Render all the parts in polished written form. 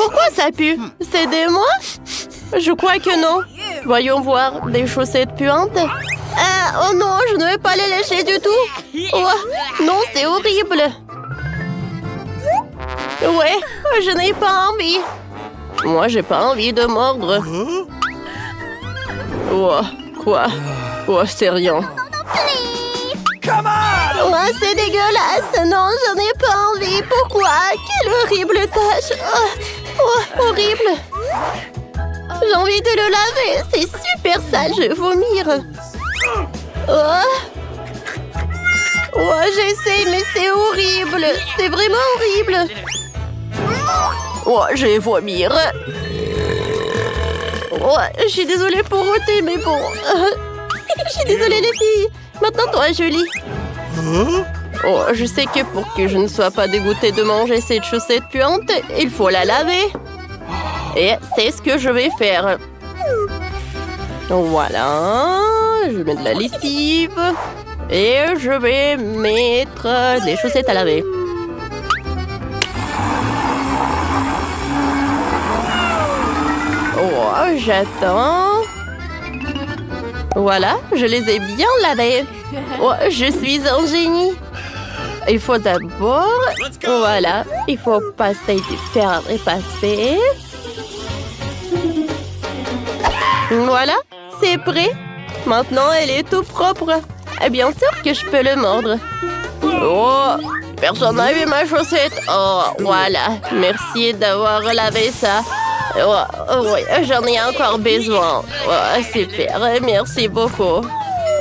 Pourquoi ça pue? C'est des moi? Je crois que non. Voyons voir. Des chaussettes puantes? Oh non, je ne vais pas les lécher du tout. Oh, non, c'est horrible. Ouais, je n'ai pas envie. Moi, j'ai pas envie de mordre. Oh, quoi? Oh, c'est rien. Oh, c'est dégueulasse. Non, j'en ai pas envie. Pourquoi? Quelle horrible tâche. Oh, horrible. J'ai envie de le laver. C'est super sale. Je vais vomir. Oh, j'essaie, mais c'est horrible. C'est vraiment horrible. Oh, je vais vomir. Oh, je suis désolée pour ôter, mais bon. Je suis désolée, les filles. Maintenant, toi, Julie. Oh, je sais que pour que je ne sois pas dégoûtée de manger cette chaussette puante, il faut la laver. Et c'est ce que je vais faire. Voilà. Je mets de la lessive. Et je vais mettre des chaussettes à laver. Oh, j'attends. Voilà, je les ai bien lavées. Oh, je suis un génie. Il faut d'abord... Voilà, il faut passer du fer à repasser. Voilà, c'est prêt. Maintenant, elle est tout propre. Et bien sûr que je peux le mordre. Oh, personne n'a vu ma chaussette. Oh, voilà. Merci d'avoir lavé ça. Oh, oui, j'en ai encore besoin. Oh, super, merci beaucoup.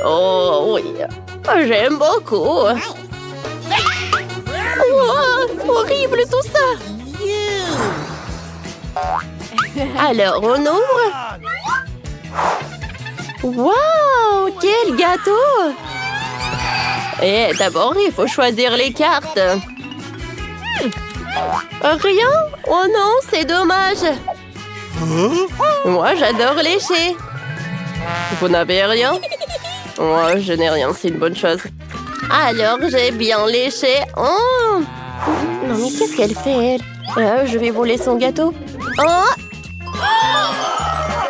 Oh, oui, j'aime beaucoup. Oh, horrible tout ça. Alors, on ouvre. Wow, quel gâteau! Et d'abord, il faut choisir les cartes. Rien? Oh non, c'est dommage. Moi, j'adore lécher. Vous n'avez rien? Moi, je n'ai rien, c'est une bonne chose. Alors, j'ai bien léché. Oh! Non, mais qu'est-ce qu'elle fait, elle? Je vais voler son gâteau. Oh!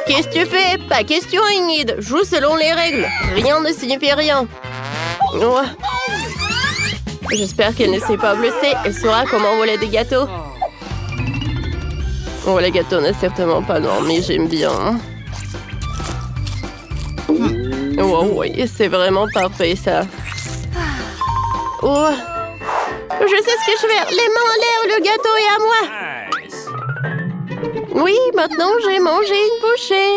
Qu'est-ce que tu fais? Pas question, Ingrid. Joue selon les règles. Rien ne signifie rien. Oh. J'espère qu'elle ne s'est pas blessée. Elle saura comment voler des gâteaux. Oh, les gâteaux n'est certainement pas non, mais j'aime bien. Oh oui, c'est vraiment parfait, ça. Oh. Je sais ce que je vais faire. Les mains en l'air, le gâteau est à moi. Oui, maintenant j'ai mangé une bouchée.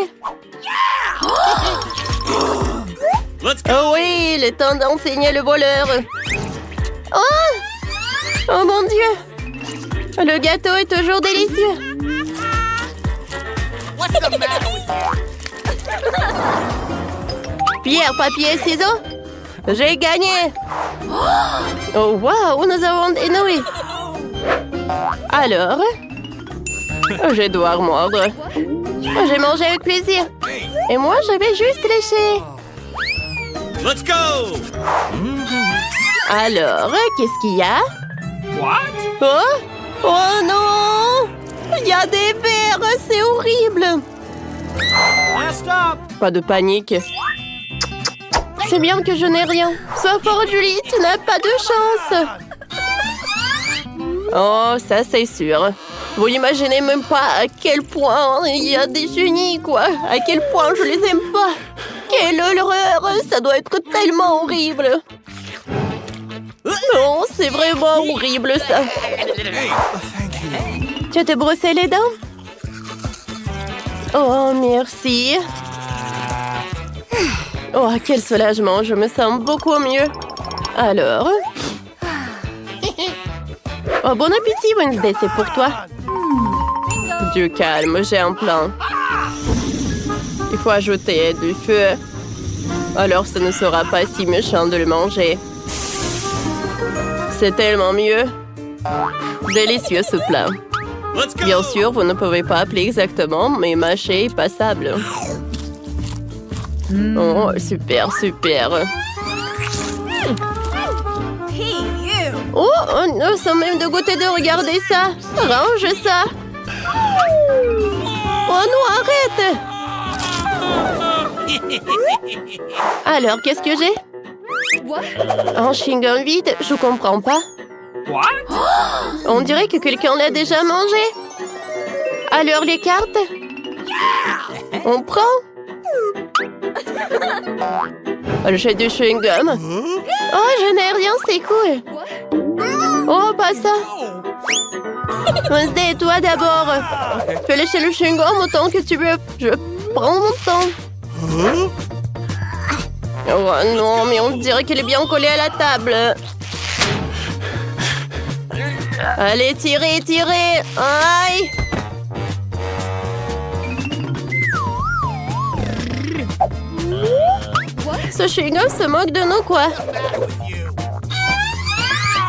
Oh oui, il est temps d'enseigner le voleur. Oh! Oh mon Dieu! Le gâteau est toujours délicieux. Pierre, papier, ciseaux. J'ai gagné. Oh waouh, nous avons énoué. Alors, je vais devoir mordre. J'ai mangé avec plaisir. Et moi, je vais juste lécher. Let's go! Alors, qu'est-ce qu'il y a? What? Oh! Oh non! Il y a des vers, c'est horrible! Last stop! Pas de panique. C'est bien que je n'ai rien. Sois fort, Julie, tu n'as pas de chance. Oh, ça c'est sûr. Vous n'imaginez même pas à quel point il y a des génies, quoi. À quel point je les aime pas. Quelle horreur! Ça doit être tellement horrible. Non, c'est vraiment horrible, ça. Tu t'es brossé les dents? Oh, merci. Oh, quel soulagement, je me sens beaucoup mieux. Alors? Oh, bon appétit, Wednesday, c'est pour toi. Du calme, j'ai un plan. Il faut ajouter du feu. Alors, ce ne sera pas si méchant de le manger. C'est tellement mieux. Délicieux ce plat. Bien sûr, vous ne pouvez pas appeler exactement, mais mâché est passable. Oh, super, super. Oh, nous sommes même de goûter de regarder ça. Range ça. Oh non, arrête! Alors, qu'est-ce que j'ai? Un chewing-gum vide? Je comprends pas. What? On dirait que quelqu'un l'a déjà mangé. Alors, les cartes? On prend? J'ai du chewing-gum. Oh, je n'ai rien, c'est cool. Oh, pas ça. Wednesday, toi d'abord. Fais lécher le chewing-gum autant que tu veux. Je prends mon temps. Oh non, mais on dirait qu'elle est bien collée à la table. Allez, tirez, tirez. Aïe. Ce chewing-gum se moque de nous, quoi.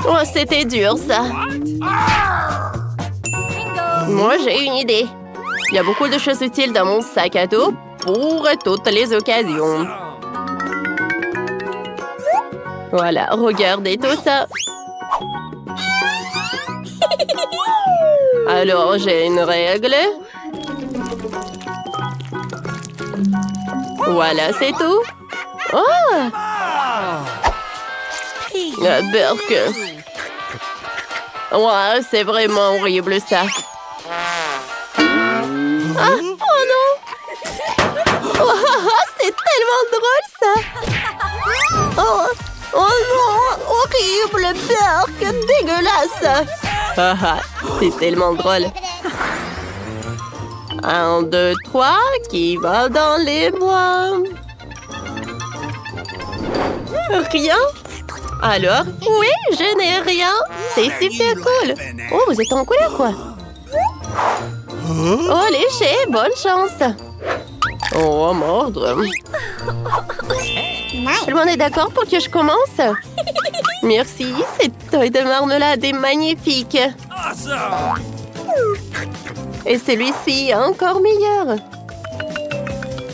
Oh, c'était dur, ça. Moi, j'ai une idée. Il y a beaucoup de choses utiles dans mon sac à dos pour toutes les occasions. Voilà, regardez tout ça. Alors, j'ai une règle. Voilà, c'est tout. Oh! La Burke. Ouais, c'est vraiment horrible, ça. Ah, oh non! Oh, c'est tellement drôle, ça! Oh, oh non! Horrible, Burke! Dégueulasse! Ah, ah, c'est tellement drôle. 1, 2, 3, qui va dans les bois? Rien? Alors? Oui, je n'ai rien. C'est super cool. Oh, vous êtes en couleur, quoi? Oh, léché, bonne chance. Oh, mordre. Tout le monde est d'accord pour que je commence? Merci, cette toile de marmelade est magnifique. Awesome! Et celui-ci est encore meilleur.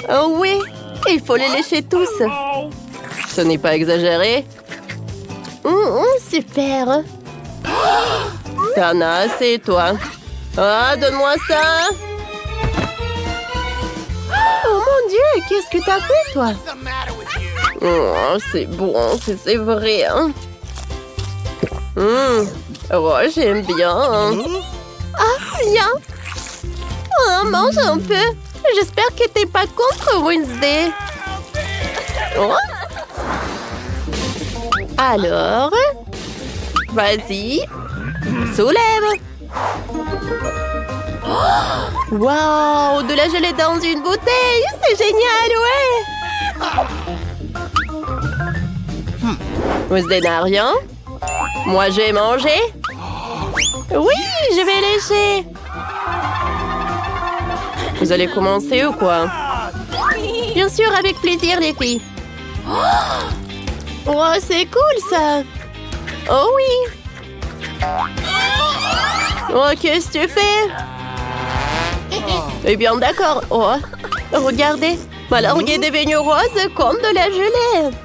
Oh oui, il faut les lécher tous. Oh! Ce n'est pas exagéré. Super. Tana, c'est toi. Ah, donne-moi ça. Oh mon Dieu, qu'est-ce que t'as fait, toi? Oh, c'est bon, c'est vrai. Hein? Oh, j'aime bien. Ah, bien. Oh, mange un peu. J'espère que t'es pas contre Wednesday. Oh. Alors, vas-y, soulève. Waouh, de la gelée dans une bouteille, c'est génial, ouais. Wednesday n'a rien. Moi, j'ai mangé. Oui, je vais lécher. Vous allez commencer ou quoi? Bien sûr, avec plaisir, les filles. Oh, c'est cool, ça. Oh oui. Oh, qu'est-ce que tu fais? Eh bien, d'accord. Oh, regardez. Ma langue est devenue rose comme de la gelée.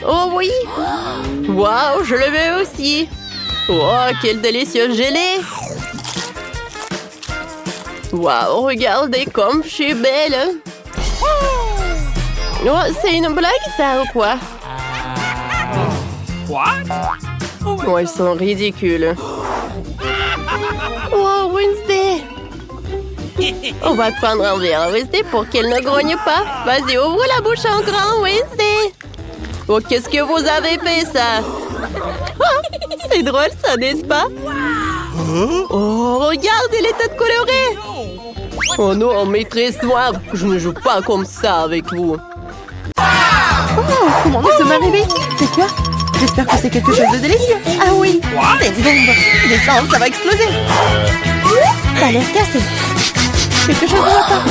Oh oui. Waouh, je le veux aussi. Oh, quelle délicieuse gelée. Waouh, regardez comme je suis belle. Oh, c'est une blague, ça, ou quoi? What? Oh, ils sont ridicules. Oh, Wednesday. On va prendre un verre à Wednesday pour qu'elle ne grogne pas. Vas-y, ouvre la bouche en grand, Wednesday. Oh, qu'est-ce que vous avez fait, ça? Oh, c'est drôle, ça, n'est-ce pas? Oh, regarde, elle est toute colorée. Oh non, maîtresse noire, je ne joue pas comme ça avec vous. Oh, comment nous sommes arrivés ici? C'est quoi? J'espère que c'est quelque chose de délicieux. Ah oui, c'est une bombe. Descends, ça va exploser. Ça a l'air cassé. Quelque chose ne va pas.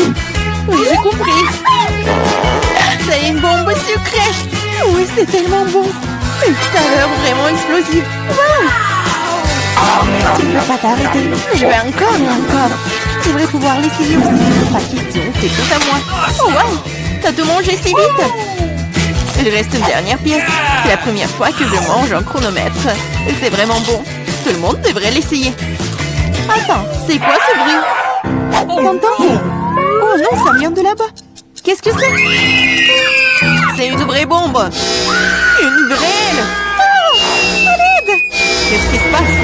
Oui, j'ai compris. C'est une bombe sucrée. Oui, c'est tellement bon. Une saveur vraiment explosive. Wow. Tu ne peux pas t'arrêter. Je vais encore et encore. J'aimerais pouvoir l'essayer aussi. Pas question, c'est tout à moi. Oh wow, t'as tout mangé si vite. Il reste une dernière pièce. C'est la première fois que je mange en chronomètre. C'est vraiment bon. Tout le monde devrait l'essayer. Attends, c'est quoi ce bruit? T'entends? Oh non, ça vient de là-bas. Qu'est-ce que c'est? C'est une vraie bombe. Une vraie. Oh, à l'aide! Qu'est-ce qui se passe?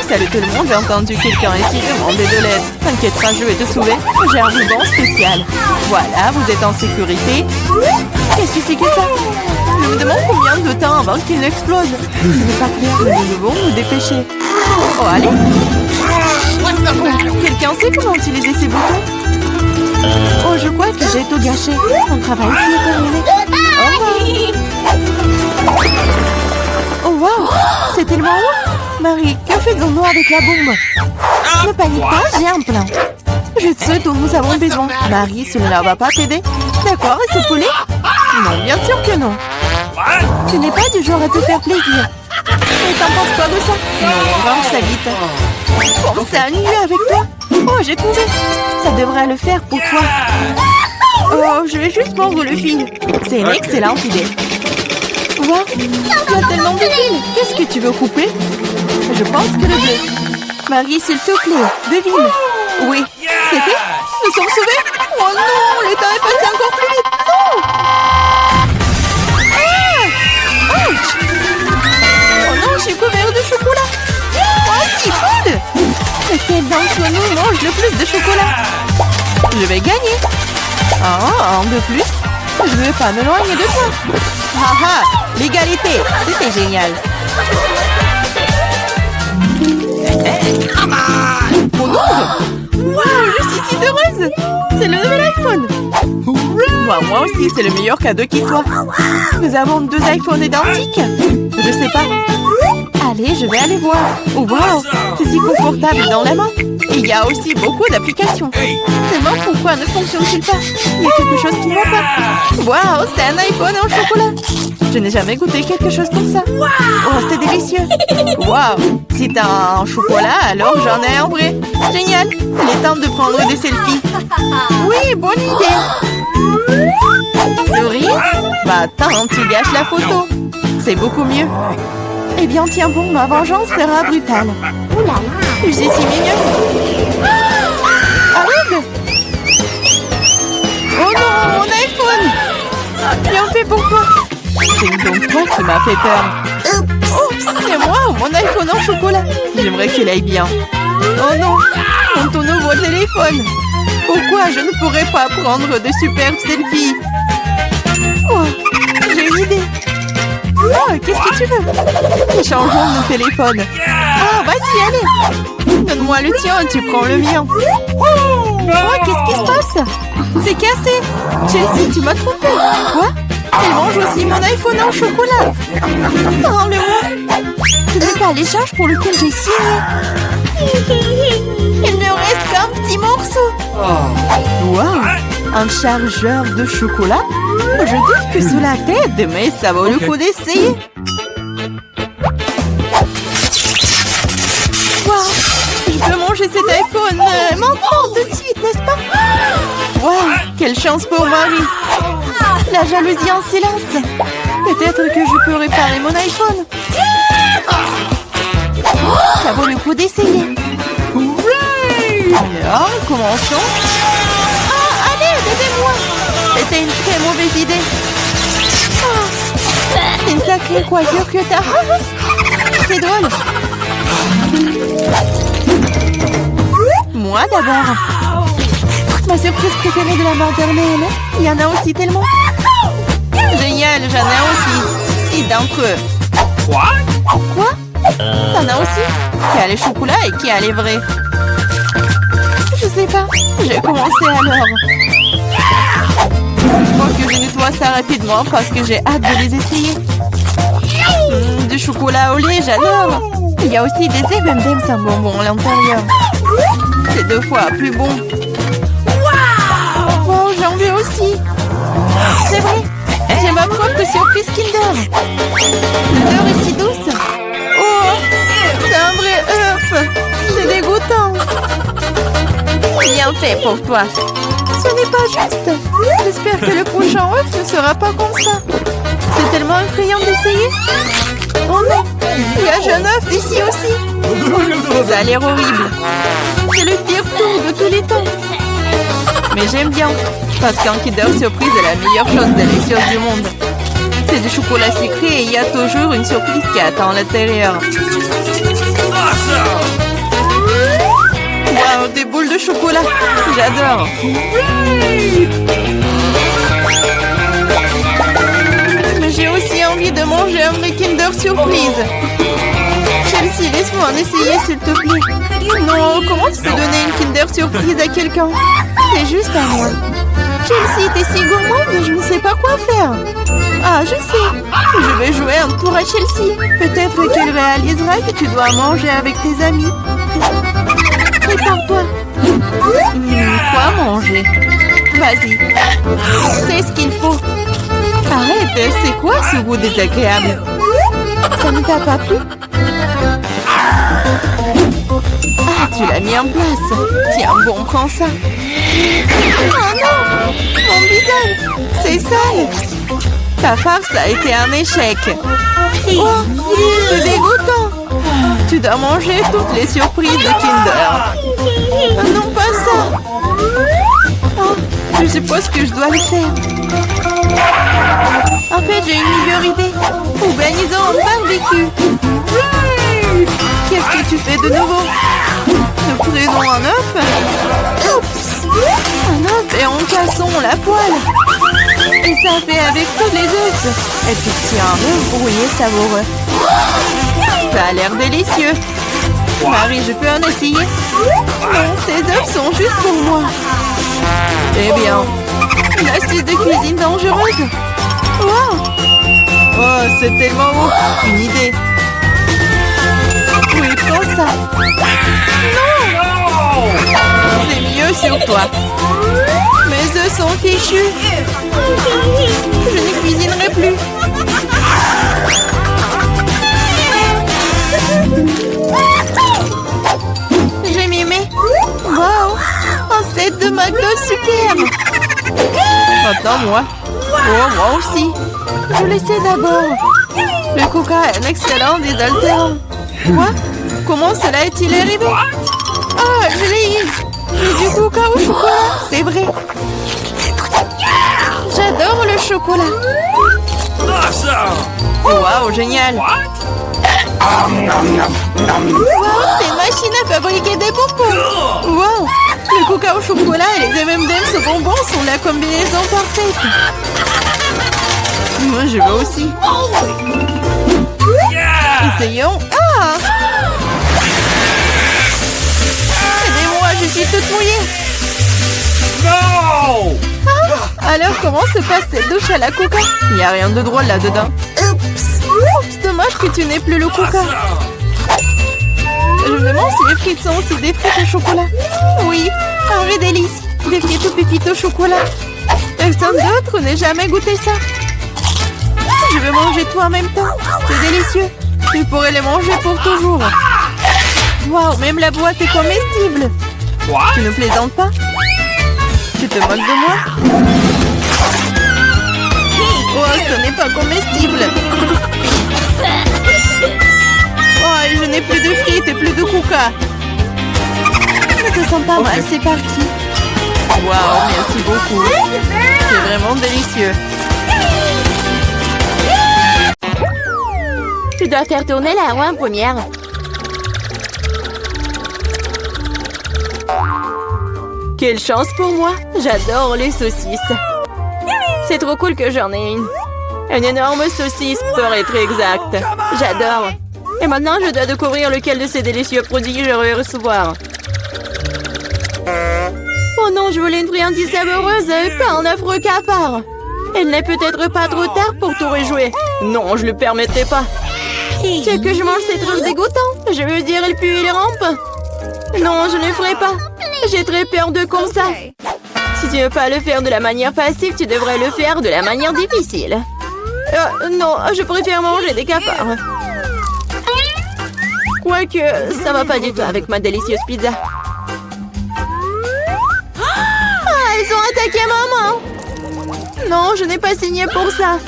Salut tout le monde, j'ai entendu quelqu'un ici demander de l'aide. T'inquiète pas, je vais te sauver. J'ai un ruban spécial. Voilà, vous êtes en sécurité. Qu'est-ce que c'est que ça? Je me demande combien de temps avant qu'il n'explose. Ce n'est pas clair, mais nous devons nous dépêcher. Oh, allez. Quelqu'un sait comment utiliser ces boutons? Oh, je crois que j'ai tout gâché. Mon travail ici est terminé. Au revoir. Oh, wow. C'est tellement haut. Marie, que faisons-nous avec la bombe? Ne panique pas, j'ai un plan. Je sais dont nous avons besoin. Marie, cela va pas t'aider? D'accord, et ce poulet? Non, bien sûr que non. Tu n'es pas du genre à te faire plaisir. Et t'en penses quoi de ça? Non, range ça vite. Pense à annuler avec toi. Oh, j'ai trouvé. Ça devrait le faire pour toi. Oh, je vais juste mordre le fil. C'est une excellente idée. Wow, il y a tellement de fils. Qu'est-ce que tu veux couper? Je pense que le bleu. Marie, s'il te plaît, devine. Oui, c'est fait. Nous sommes sauvés. Oh non, le temps est passé encore plus vite. Non. Ouch. Oh non, je suis couvert de chocolat. Oh, si cool. Lequel d'entre nous mange le plus de chocolat? Je vais gagner. Ah, un de plus. Je ne veux pas m'éloigner de toi. Haha, l'égalité. C'était génial. Mon nombre? Wow, je suis si heureuse. C'est le nouvel iPhone. Moi aussi, c'est le meilleur cadeau qui soit. Nous avons 2 iPhones identiques. Je sais pas. Allez, je vais aller voir. Oh, wow, c'est si confortable dans la main. Et il y a aussi beaucoup d'applications. Seulement, pourquoi ne fonctionne-t-il pas? Il y a quelque chose qui ne va pas. Wow, c'est un iPhone en chocolat. Je n'ai jamais goûté quelque chose comme ça. Oh, c'est délicieux. Wow, si t'as un chocolat, alors j'en ai un vrai. Génial. Il est temps de prendre des selfies. Oui, bonne idée. Souris? Bah, attends, tu gâches la photo. C'est beaucoup mieux. Eh bien, tiens bon, ma vengeance sera brutale. Ouh là là. Je suis si mignon. Arrête! Oh non, mon iPhone! Bien fait pour toi. C'est donc toi qui m'as fait peur. Oh, c'est moi, mon iPhone en chocolat. J'aimerais qu'il aille bien. Oh non, ton nouveau téléphone. Pourquoi je ne pourrais pas prendre de superbes selfies? Oh, j'ai une idée. Oh, qu'est-ce que tu veux? Échangeons nos téléphones. Ah, vas-y, allez. Donne-moi le tien, tu prends le mien. Oh, qu'est-ce qui se passe? C'est cassé. Chelsea, tu m'as trompé. Quoi? Elle mange aussi mon iPhone en chocolat. Rends-le-moi. Ce n'est pas l'échange pour lequel j'ai signé. Il ne reste qu'un petit morceau. Wow, un chargeur de chocolat? Je doute que cela t'aide, mais ça vaut le coup d'essayer. Wow, je peux manger cet iPhone maintenant tout de suite, n'est-ce pas? Wow, quelle chance pour Marie. La jalousie en silence. Peut-être que je peux réparer mon iPhone. Ça vaut le coup d'essayer. Alors, commençons. Ah, allez, aidez-moi. C'était une très mauvaise idée. Oh, c'est une sacrée coiffure que t'as. C'est drôle. Moi d'abord. Ma surprise préférée de la maternelle. Il y en a aussi tellement. Génial, j'en ai aussi. 6 d'entre eux. Quoi? T'en as aussi? Qui a les chocolats et qui a les vrais? Je sais pas. J'ai commencé alors. Il faut que je nettoie ça rapidement parce que j'ai hâte de les essayer. Du chocolat au lait, j'adore. Il y a aussi des M&M's en bonbon à l'intérieur. C'est 2 fois plus bon. Oh, j'en veux aussi. C'est vrai. J'ai ma propre surprise Kinder. L'odeur est si douce. Oh, c'est un vrai œuf. C'est dégoûtant. Bien fait pour toi. Ce n'est pas juste. J'espère que le prochain œuf ne sera pas comme ça. C'est tellement effrayant d'essayer. Oh non, il y a jaune œuf ici aussi. Ça a l'air horrible. C'est le pire tour de tous les temps. Mais j'aime bien, parce qu'un Kinder Surprise est la meilleure chose délicieuse du monde. C'est du chocolat sucré et il y a toujours une surprise qui attend à l'intérieur. Wow, des boules de chocolat. J'adore. Mais j'ai aussi envie de manger un vrai Kinder Surprise. Chelsea, laisse-moi en essayer, s'il te plaît. Non, comment tu peux donner une Kinder Surprise à quelqu'un? C'est juste à moi. Chelsea, t'es si gourmande, je ne sais pas quoi faire. Ah, je sais. Je vais jouer un tour à Chelsea. Peut-être qu'elle réalisera que tu dois manger avec tes amis. Prépare-toi. Quoi manger? Vas-y. C'est ce qu'il faut. Arrête, c'est quoi ce goût désagréable? Ça ne t'a pas plu? Ah, tu l'as mis en place. Tiens, bon, prends ça. Oh non! Mon visage! C'est sale! Ta farce a été un échec. Oh, c'est dégoûtant! Tu dois manger toutes les surprises de Kinder. Oh, non, pas ça! Oh, je suppose que je dois le faire. En fait, j'ai une meilleure idée. Organisons un barbecue. Qu'est-ce que tu fais de nouveau? Nous prenons un œuf. Oups! Un œuf et en cassons la poêle. Et ça fait avec tous les œufs. Et puis tiens, un œuf brouillé savoureux. Ça a l'air délicieux. Marie, je peux en essayer? Non, ces œufs sont juste pour moi. Eh bien, une astuce de cuisine dangereuse. Wow! Oh, c'est tellement beau. Une idée. Oui, prends ça. Non! C'est mieux sur toi. Mes œufs sont fichus. Je ne cuisinerai plus. J'ai mimé. Wow! Un set de McDo superbe. Maintenant, moi. Oh, moi aussi. Je l'essaie d'abord. Le coca est un excellent désaltérant. Quoi? Comment cela est-il arrivé? Ah, je l'ai eu. Du coca au chocolat, c'est vrai. J'adore le chocolat. Waouh, génial. Waouh, c'est une machine à fabriquer des bonbons. Waouh, le coca au chocolat et les M&M's au bonbons sont la combinaison parfaite. Moi, je veux aussi. Essayons. Ah! Aidez-moi, je suis toute mouillée. No! Ah! Alors, comment se passe cette douche à la coca? Il n'y a rien de drôle là-dedans. Oups, dommage que tu n'aies plus le coca. Je me demande si les frites sont aussi des frites au chocolat. Oui, un vrai délice. Des frites aux pépites au chocolat. Personne d'autre n'ait jamais goûté ça. Je veux manger tout en même temps. C'est délicieux. Tu pourrais les manger pour toujours. Waouh, même la boîte est comestible. Tu ne plaisantes pas? Tu te moques de moi? Oh, ce n'est pas comestible. Oh, je n'ai plus de frites et plus de coca. Ça te sent pas mal, c'est parti. Waouh, merci beaucoup. C'est vraiment délicieux. Tu dois faire tourner la roue en première. Quelle chance pour moi! J'adore les saucisses. C'est trop cool que j'en ai une. Une énorme saucisse, pour être exact. J'adore. Et maintenant, je dois découvrir lequel de ces délicieux produits je vais recevoir. Oh non, je voulais une friandise savoureuse et pas un affreux cafard. Il n'est peut-être pas trop tard pour tout rejouer. Non, je ne le permettrai pas. C'est que je mange ces trucs dégoûtants. Je veux dire, il pue et il rampe. Non, je ne le ferai pas. J'ai très peur de comme ça. Si tu ne veux pas le faire de la manière facile, tu devrais le faire de la manière difficile. Non, je préfère manger des cafards. Quoique, ça va pas du tout avec ma délicieuse pizza. Ah, ils ont attaqué maman. Non, je n'ai pas signé pour ça.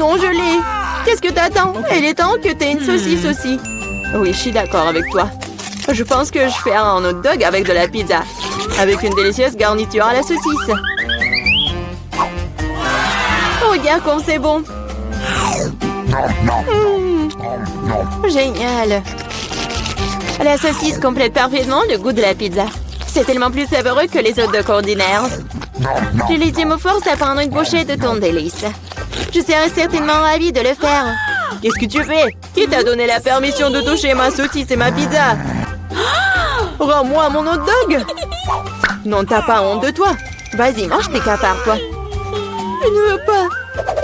Non, je l'ai. Qu'est-ce que t'attends? Il est temps que t'aies une saucisse aussi. Oui, je suis d'accord avec toi. Je pense que je ferai un hot dog avec de la pizza. Avec une délicieuse garniture à la saucisse. Regarde comme c'est bon. Génial. La saucisse complète parfaitement le goût de la pizza. C'est tellement plus savoureux que les hot dogs ordinaires. Julie me force à prendre une bouchée de ton délice. Je serais certainement ravie de le faire. Qu'est-ce que tu fais? Qui t'a donné la permission de toucher ma saucisse et ma pizza? Rends-moi mon hot dog! Non, t'as pas honte de toi. Vas-y, mange tes cafards, toi. Je ne veux pas.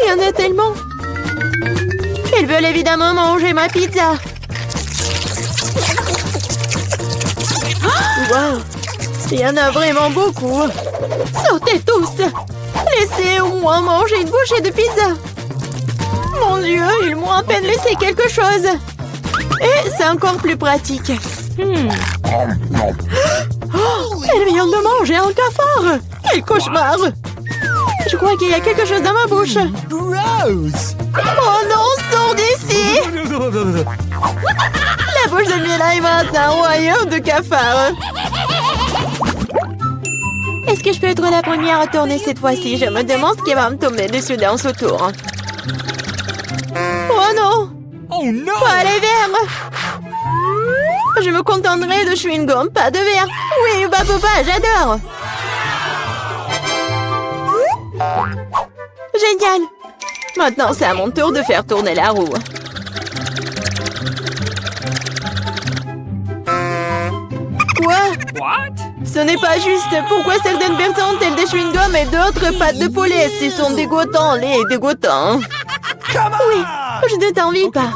Il y en a tellement. Ils veulent évidemment manger ma pizza. Wow. Il y en a vraiment beaucoup. Sortez tous. Laissez au moins manger une bouchée de pizza. Mon Dieu, ils m'ont à peine laissé quelque chose. Et c'est encore plus pratique. Oh, elle vient de manger un cafard. Quel cauchemar. Je crois qu'il y a quelque chose dans ma bouche. Gross! Oh non, sors d'ici. La bouche de Mila est maintenant un royaume de cafards. Est-ce que je peux être la première à tourner cette fois-ci? Je me demande ce qui va me tomber dessus dans ce tour. Oh non! Oh no! Pas les verres! Je me contenterai de chewing-gum, pas de verre. Oui, bah papa, j'adore. Génial! Maintenant, c'est à mon tour de faire tourner la roue. Quoi? What? Ce n'est pas juste. Pourquoi certaines personnes ont-elles des chewing-gums et d'autres pâtes de poulet? Ils sont dégoûtants, les dégoûtants. Oui, je ne t'envie pas.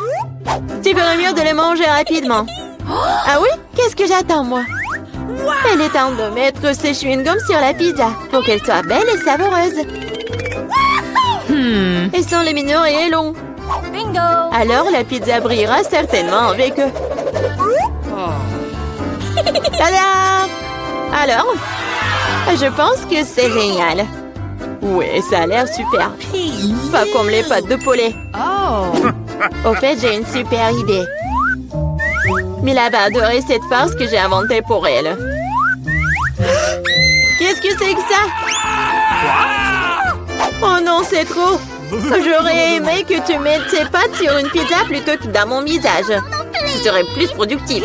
Tu ferais mieux de les manger rapidement. Ah oui? Qu'est-ce que j'attends, moi? Il est temps de mettre ces chewing-gums sur la pizza pour qu'elle soit belle et savoureuse. Ils sont lumineux et longs. Bingo! Alors la pizza brillera certainement avec eux. Tada! Alors? Je pense que c'est génial. Oui, ça a l'air super. Pas comme les pâtes de poulet. Au fait, j'ai une super idée. Mila va adorer cette farce que j'ai inventée pour elle. Qu'est-ce que c'est que ça? Oh non, c'est trop. J'aurais aimé que tu mettes tes pâtes sur une pizza plutôt que dans mon visage. Ce serait plus productif.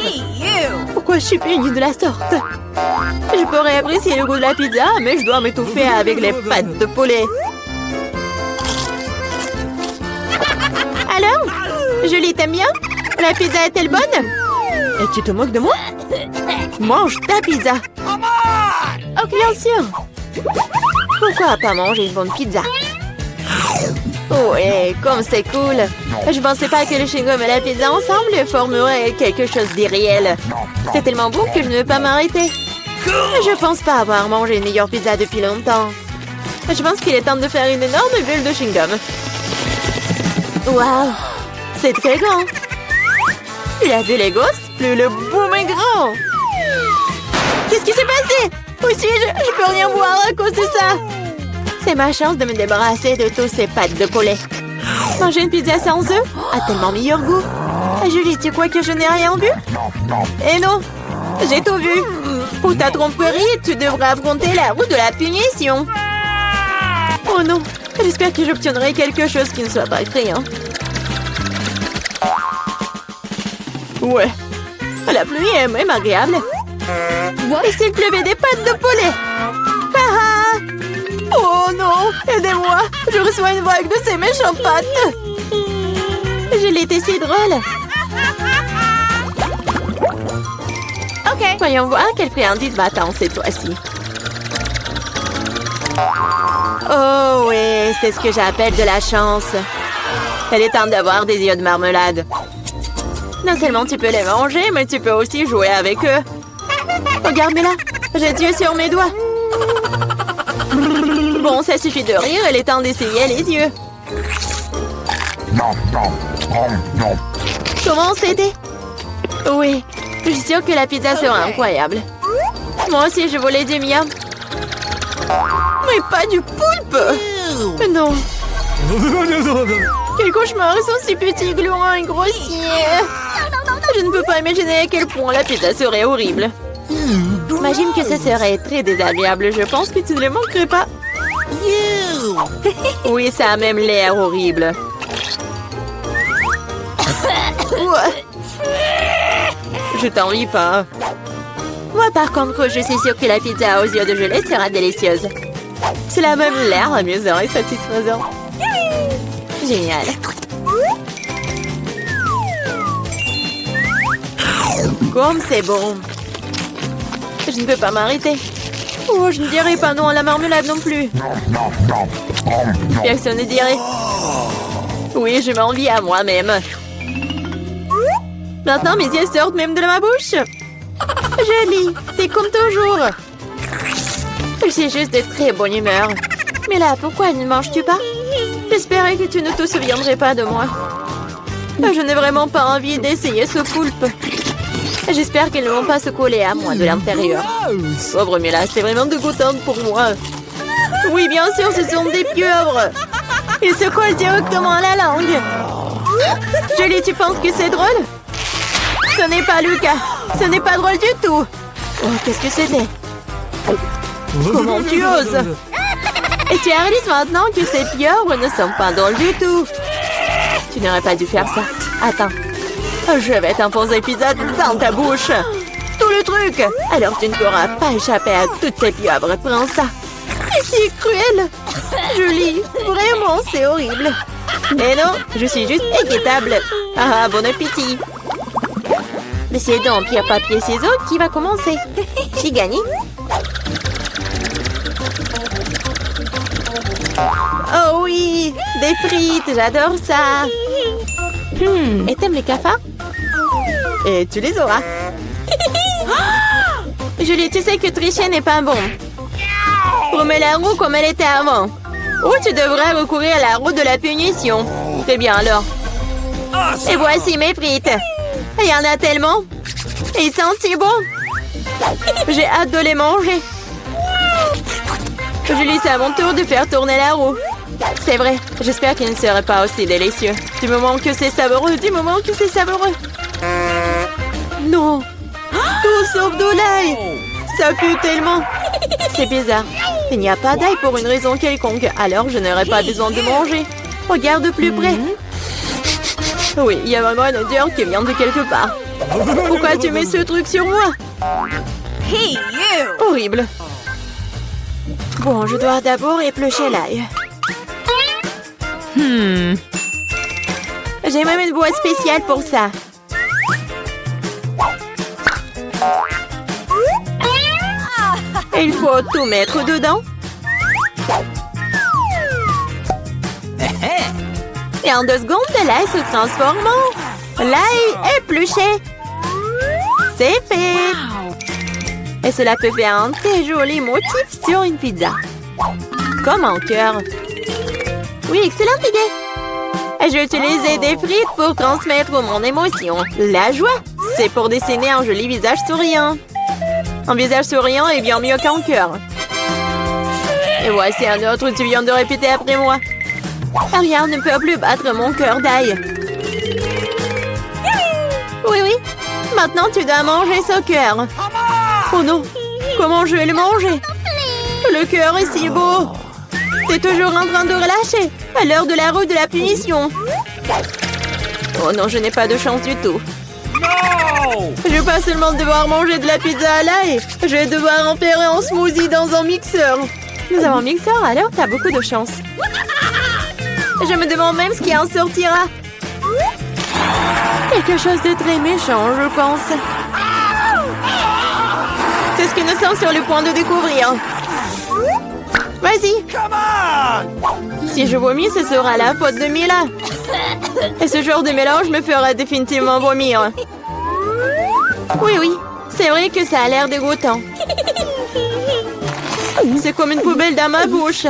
Pourquoi je suis punie de la sorte? Je pourrais apprécier le goût de la pizza, mais je dois m'étouffer avec les pâtes de poulet. Alors? Julie, t'aimes bien? La pizza est-elle bonne? Et tu te moques de moi? Mange ta pizza. Oh, bien sûr. Pourquoi pas manger une bonne pizza? Ouais, comme c'est cool. Je pensais pas que le chewing-gum et la pizza ensemble formeraient quelque chose d'irréel. C'est tellement bon que je ne veux pas m'arrêter. Je pense pas avoir mangé une meilleure pizza depuis longtemps. Je pense qu'il est temps de faire une énorme bulle de chewing-gum. Waouh, c'est très grand. Plus la bulle est grosse, plus le boom est grand. Qu'est-ce qui s'est passé? Où suis-je? Je peux rien voir à cause de ça. C'est ma chance de me débarrasser de tous ces pâtes de poulet. Manger une pizza sans œufs a tellement meilleur goût. Julie, tu crois que je n'ai rien vu? Eh non, j'ai tout vu. Pour ta tromperie, tu devrais affronter la roue de la punition. Oh non, j'espère que j'obtiendrai quelque chose qui ne soit pas effrayant. Ouais, la pluie est même agréable. Et s'il pleuvait des pâtes de poulet? Ah! Oh non, aidez-moi, je reçois une vague de ces méchantes pâtes. Je l'étais si drôle. Ok, voyons voir quelle friandise va attendre cette fois-ci. Oh oui, c'est ce que j'appelle de la chance. Elle est temps d'avoir des yeux de marmelade. Non seulement tu peux les manger, mais tu peux aussi jouer avec eux. Regarde-moi là, j'ai des yeux sur mes doigts. Bon, ça suffit de rire, il est temps d'essayer les yeux. Comment c'était? Oui, je suis sûre que la pizza sera incroyable. Moi aussi, je voulais du miam. Mais pas du poulpe! Non. Quel cauchemar, ils sont si petits, gluants et grossiers. Je ne peux pas imaginer à quel point la pizza serait horrible. Imagine que ce serait très désagréable. Je pense que tu ne le manquerais pas. Oui, ça a même l'air horrible. Je t'envie pas. Moi, par contre, je suis sûre que la pizza aux yeux de gelée sera délicieuse. Cela a même l'air amusant et satisfaisant. Génial. Comme c'est bon. Je ne peux pas m'arrêter. Oh, je ne dirais pas non à la marmelade non plus. Personne ne dirait. Oui, je m'envie à moi-même. Maintenant, mes yeux sortent même de ma bouche. Jolie, t'es comme toujours. Je suis juste de très bonne humeur. Mais là, pourquoi ne manges-tu pas? J'espérais que tu ne te souviendrais pas de moi. Je n'ai vraiment pas envie d'essayer ce poulpe. J'espère qu'ils ne vont pas se coller à moi de l'intérieur. Pauvre Mila, c'est vraiment dégoûtant pour moi. Oui, bien sûr, ce sont des pieuvres. Ils se collent directement à la langue. Jolie, tu penses que c'est drôle? Ce n'est pas Lucas. Ce n'est pas drôle du tout. Oh, qu'est-ce que c'était? Comment tu oses? Et tu réalises maintenant que ces pieuvres ne sont pas drôles du tout. Tu n'aurais pas dû faire ça. Attends. Je vais t'enfoncer pizza dans ta bouche. Tout le truc. Alors tu ne pourras pas échapper à toutes ces pieuvres. Prends ça. C'est cruel. Julie, vraiment, c'est horrible. Mais non, je suis juste équitable. Ah, bon appétit. Décidons, pierre, papier, ciseaux, qui va commencer? J'ai gagné. Oh oui, des frites, j'adore ça. Et t'aimes les cafards? Et tu les auras. Julie, tu sais que tricher n'est pas bon. Remets la roue comme elle était avant. Ou tu devrais recourir à la roue de la punition. Très bien alors. Et voici mes frites. Il y en a tellement. Ils sentent si bon. J'ai hâte de les manger. Julie, c'est à mon tour de faire tourner la roue. C'est vrai, j'espère qu'il ne serait pas aussi délicieux. Du moment que c'est savoureux, du moment que c'est savoureux. Non. Tout sauf de l'ail. Ça pue tellement. C'est bizarre. Il n'y a pas d'ail pour une raison quelconque. Alors je n'aurais pas besoin de manger. Regarde de plus près. Oui, il y a vraiment une odeur qui vient de quelque part. Pourquoi tu mets ce truc sur moi? Hey, you! Horrible. Bon, je dois d'abord éplucher l'ail. J'ai même une boîte spéciale pour ça. Il faut tout mettre dedans. Et en 2 secondes, l'ail se transforme en l'ail épluché. C'est fait. Et cela peut faire un très joli motif sur une pizza. Comme un cœur. Oui, excellente idée. J'ai utilisé des frites pour transmettre mon émotion. La joie, c'est pour dessiner un joli visage souriant. Un visage souriant est bien mieux qu'un cœur. Et voici un autre, tu viens de répéter après moi. Rien ne peut plus battre mon cœur d'ail. Oui, oui. Maintenant, tu dois manger ce cœur. Oh non, comment je vais le manger? Le cœur est si beau. T'es toujours en train de relâcher à l'heure de la roue de la punition. Oh non, je n'ai pas de chance du tout. Je vais pas seulement devoir manger de la pizza à l'ail, je vais devoir en faire un smoothie dans un mixeur. Nous avons un mixeur, alors t'as beaucoup de chance. Je me demande même ce qui en sortira. Quelque chose de très méchant, je pense. C'est ce que nous sommes sur le point de découvrir. Vas-y. Si je vomis, ce sera la faute de Mila. Et ce genre de mélange me fera définitivement vomir. Oui, oui. C'est vrai que ça a l'air dégoûtant. C'est comme une poubelle dans ma bouche.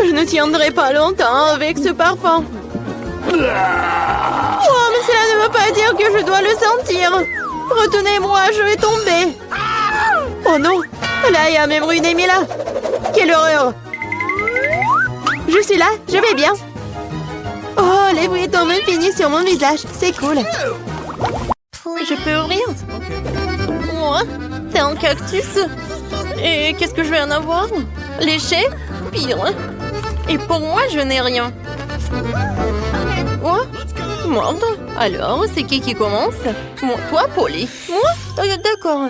Je ne tiendrai pas longtemps avec ce parfum. Oh, mais cela ne veut pas dire que je dois le sentir. Retenez-moi, je vais tomber. Oh non, là, il y a même ruiné Mila. Quelle horreur. Je suis là, je vais bien. Oh, les bruits tombent finis sur mon visage. C'est cool. Je peux ouvrir? Moi, c'est un cactus. Et qu'est-ce que je vais en avoir? Léché? Pire. Et pour moi, je n'ai rien. Quoi? Mordre? Alors, c'est qui commence? Moi, toi, Polly. Moi? D'accord.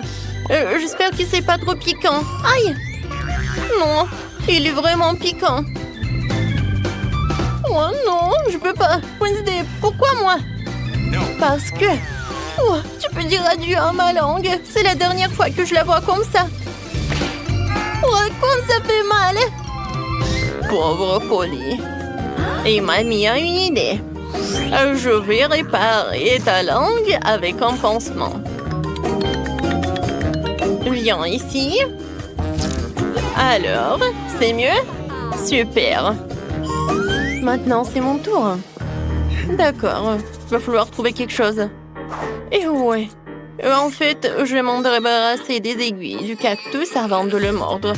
J'espère que c'est pas trop piquant. Aïe! Non, il est vraiment piquant. Oh non, je peux pas. Wednesday, pourquoi moi? Parce que... Oh, tu peux dire adieu à ma langue. C'est la dernière fois que je la vois comme ça. Oh, comme ça fait mal. Pauvre Polly. Et mamie a une idée. Je vais réparer ta langue avec un pansement. Viens ici. Alors, c'est mieux? Super. Maintenant, c'est mon tour. D'accord, va falloir trouver quelque chose. Et ouais. En fait, je vais m'en débarrasser des aiguilles du cactus avant de le mordre.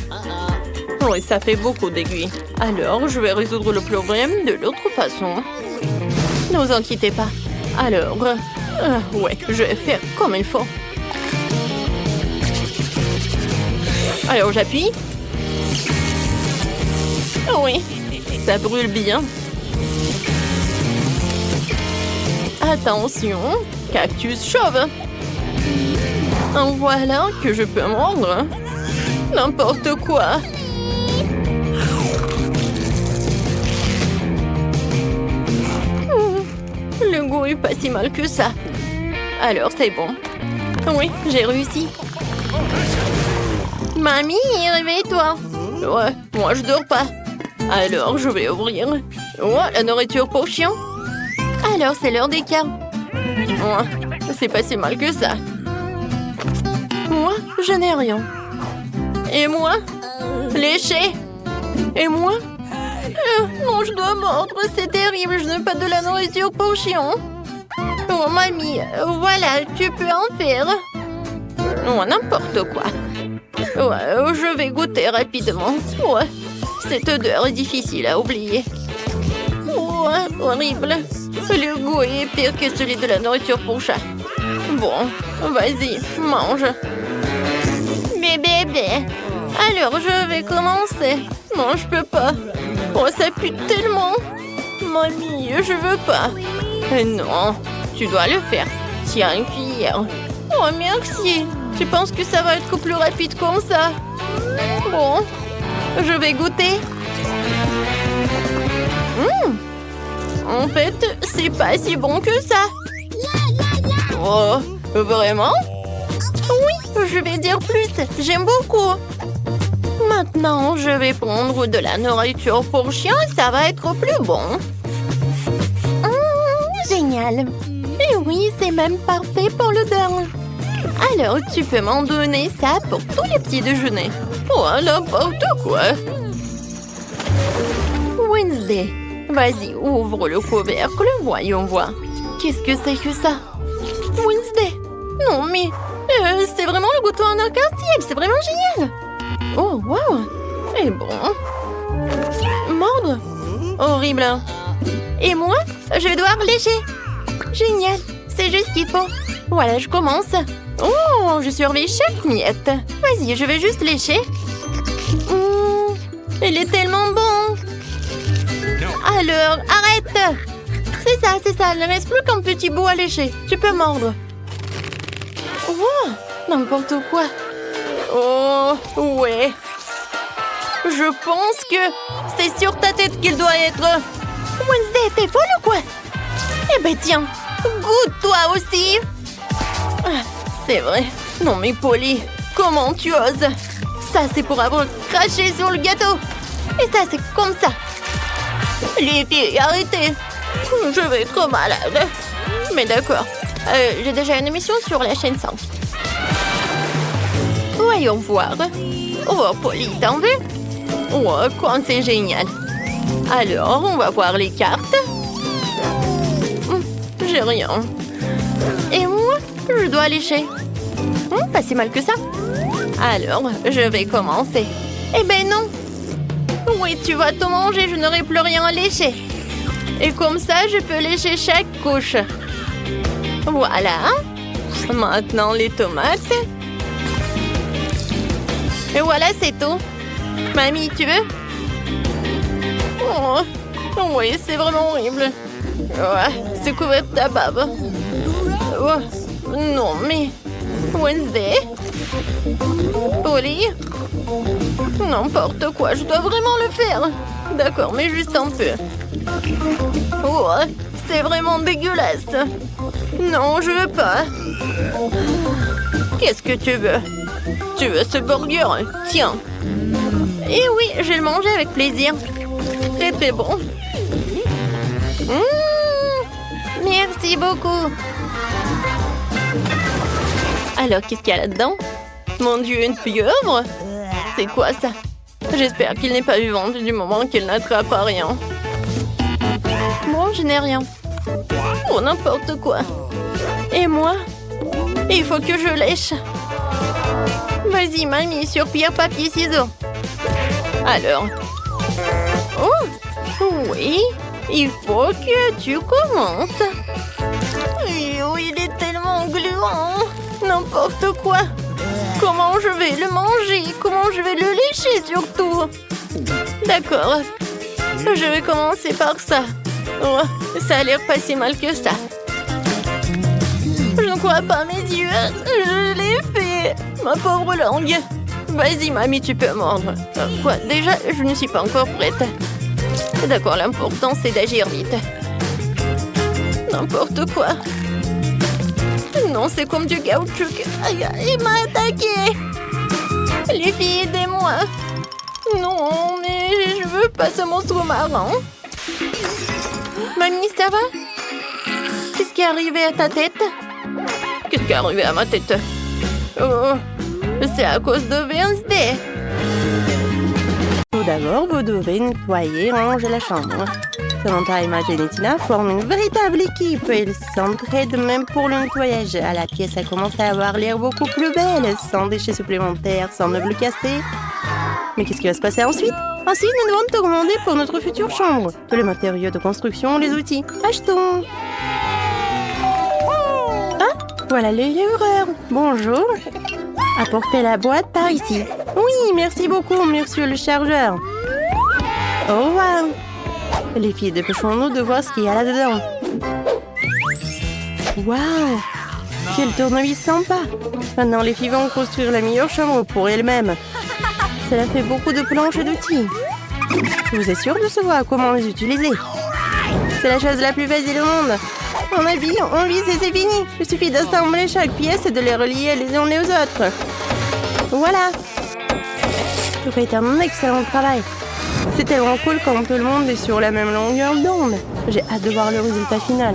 Oui, ça fait beaucoup d'aiguilles. Alors, je vais résoudre le problème de l'autre façon. Ne vous inquiétez pas. Alors, ouais, je vais faire comme il faut. Alors, j'appuie. Oui, ça brûle bien. Attention, cactus chauve. Voilà que je peux mordre. N'importe quoi. Le goût est pas si mal que ça. Alors, c'est bon. Oui, j'ai réussi. Mamie, réveille-toi. Ouais, moi je dors pas. Alors, je vais ouvrir. Oh, la nourriture pour chien. Alors, c'est l'heure des câlins. Ouais, c'est pas si mal que ça. Moi, je n'ai rien. Et moi? Léché. Et moi? Non, je dois mordre, c'est terrible, je n'ai pas de la nourriture pour chien. Oh, mamie, voilà, tu peux en faire. Oh, n'importe quoi. Ouais, je vais goûter rapidement. Ouais, cette odeur est difficile à oublier. Ouais, horrible. Le goût est pire que celui de la nourriture pour chat. Bon, vas-y, mange. Bébé. Alors, je vais commencer. Non, je peux pas. Oh, ça pue tellement. Mamie, je veux pas. Non, tu dois le faire. Tiens, une cuillère. Oh, merci. Tu penses que ça va être plus rapide comme ça? Bon, je vais goûter. En fait, c'est pas si bon que ça. Oh, vraiment? Oui, je vais dire plus. J'aime beaucoup. Maintenant, je vais prendre de la nourriture pour chien. Ça va être plus bon. Génial. Et oui, c'est même parfait pour l'odeur. Alors, tu peux m'en donner ça pour tous les petits déjeuners. Oh, n'importe quoi. Wednesday, vas-y, ouvre le couvercle, voyons voir. Qu'est-ce que c'est que ça? Wednesday. Non, mais c'est vraiment le gâteau en arc-en-ciel. C'est vraiment génial. Oh, wow. Et bon. Mordre. Horrible. Et moi, je vais devoir lécher. Génial. C'est juste ce qu'il faut. Voilà, je commence. Oh, je surveille chaque miette. Vas-y, je vais juste lécher. Il est tellement bon. Alors, arrête. C'est ça. Il ne reste plus qu'un petit bout à lécher. Tu peux mordre. Oh, n'importe quoi. Oh, ouais. Je pense que c'est sur ta tête qu'il doit être. Wednesday, t'es folle ou quoi? Eh ben tiens, goûte toi aussi. C'est vrai. Non mais Polly, comment tu oses? Ça c'est pour avoir craché sur le gâteau. Et ça c'est comme ça. Les filles, arrêtez. Je vais être malade. Mais d'accord. J'ai déjà une émission sur la chaîne 5. Voyons voir. Oh, Polly, t'en veux? Oh, quoi, c'est génial. Alors, on va voir les cartes. J'ai rien. Et moi, je dois lécher. Pas si mal que ça. Alors, je vais commencer. Eh ben non. Oui, tu vas tout manger, je n'aurai plus rien à lécher. Et comme ça, je peux lécher chaque couche. Voilà. Maintenant, les tomates. Et voilà, c'est tout. Mamie, tu veux? Oh, oui, c'est vraiment horrible. Ouais, c'est couvert de ta bave. Oh, non, mais... Wednesday? Polly? N'importe quoi, je dois vraiment le faire. D'accord, mais juste un peu. Oh, c'est vraiment dégueulasse. Non, je veux pas. Qu'est-ce que tu veux? Tu veux ce burger? Tiens. Eh oui, je vais le manger avec plaisir. Très très bon. Merci beaucoup. Alors, qu'est-ce qu'il y a là-dedans? Mon Dieu, une pieuvre? C'est quoi ça? J'espère qu'il n'est pas vivante du moment qu'il n'attrape à rien. Bon, je n'ai rien. Oh, n'importe quoi. Et moi? Il faut que je lèche. Vas-y, mamie, sur pierre, papier, ciseaux. Alors. Oh, oui. Il faut que tu commences. Oui, il est tellement gluant. N'importe quoi. Comment je vais le manger? Comment je vais le lécher surtout? D'accord. Je vais commencer par ça. Oh, ça a l'air pas si mal que ça. Je ne crois pas mes yeux. Je l'ai fait. Ma pauvre langue. Vas-y, mamie, tu peux mordre. Quoi? Déjà, je ne suis pas encore prête. D'accord, l'important, c'est d'agir vite. N'importe quoi. Non, c'est comme du caoutchouc. Aïe, il m'a attaqué. Les filles, aidez-moi. Non, mais je veux pas ce monstre marin. Mamie, ça va? Qu'est-ce qui est arrivé à ta tête? Qu'est-ce qui est arrivé à ma tête? Oh, c'est à cause de Wednesday. Tout d'abord, vous devez nettoyer et ranger la chambre. Samantha, Emma, Jen et Tina forment une véritable équipe. Ils s'entraident même pour le nettoyage. La pièce a commencé à avoir l'air beaucoup plus belle, sans déchets supplémentaires, sans meubles cassés. Mais qu'est-ce qui va se passer ensuite? Ensuite, nous devons te commander pour notre future chambre. Tous les matériaux de construction, les outils. Achetons. Ah, voilà le livreur. Bonjour. Apportez la boîte par ici. Oui, merci beaucoup, monsieur le chargeur. Oh, wow. Les filles, dépêchons-nous de voir ce qu'il y a là-dedans. Waouh! Quel tournevis sympa! Maintenant, les filles vont construire la meilleure chambre pour elles-mêmes. Cela fait beaucoup de planches et d'outils. Vous êtes sûr de savoir comment les utiliser? C'est la chose la plus facile au monde. On habille, on visse et c'est fini. Il suffit d'assembler chaque pièce et de les relier les unes aux autres. Voilà! Vous faites un excellent travail. C'est tellement cool quand tout le monde est sur la même longueur d'onde. J'ai hâte de voir le résultat final.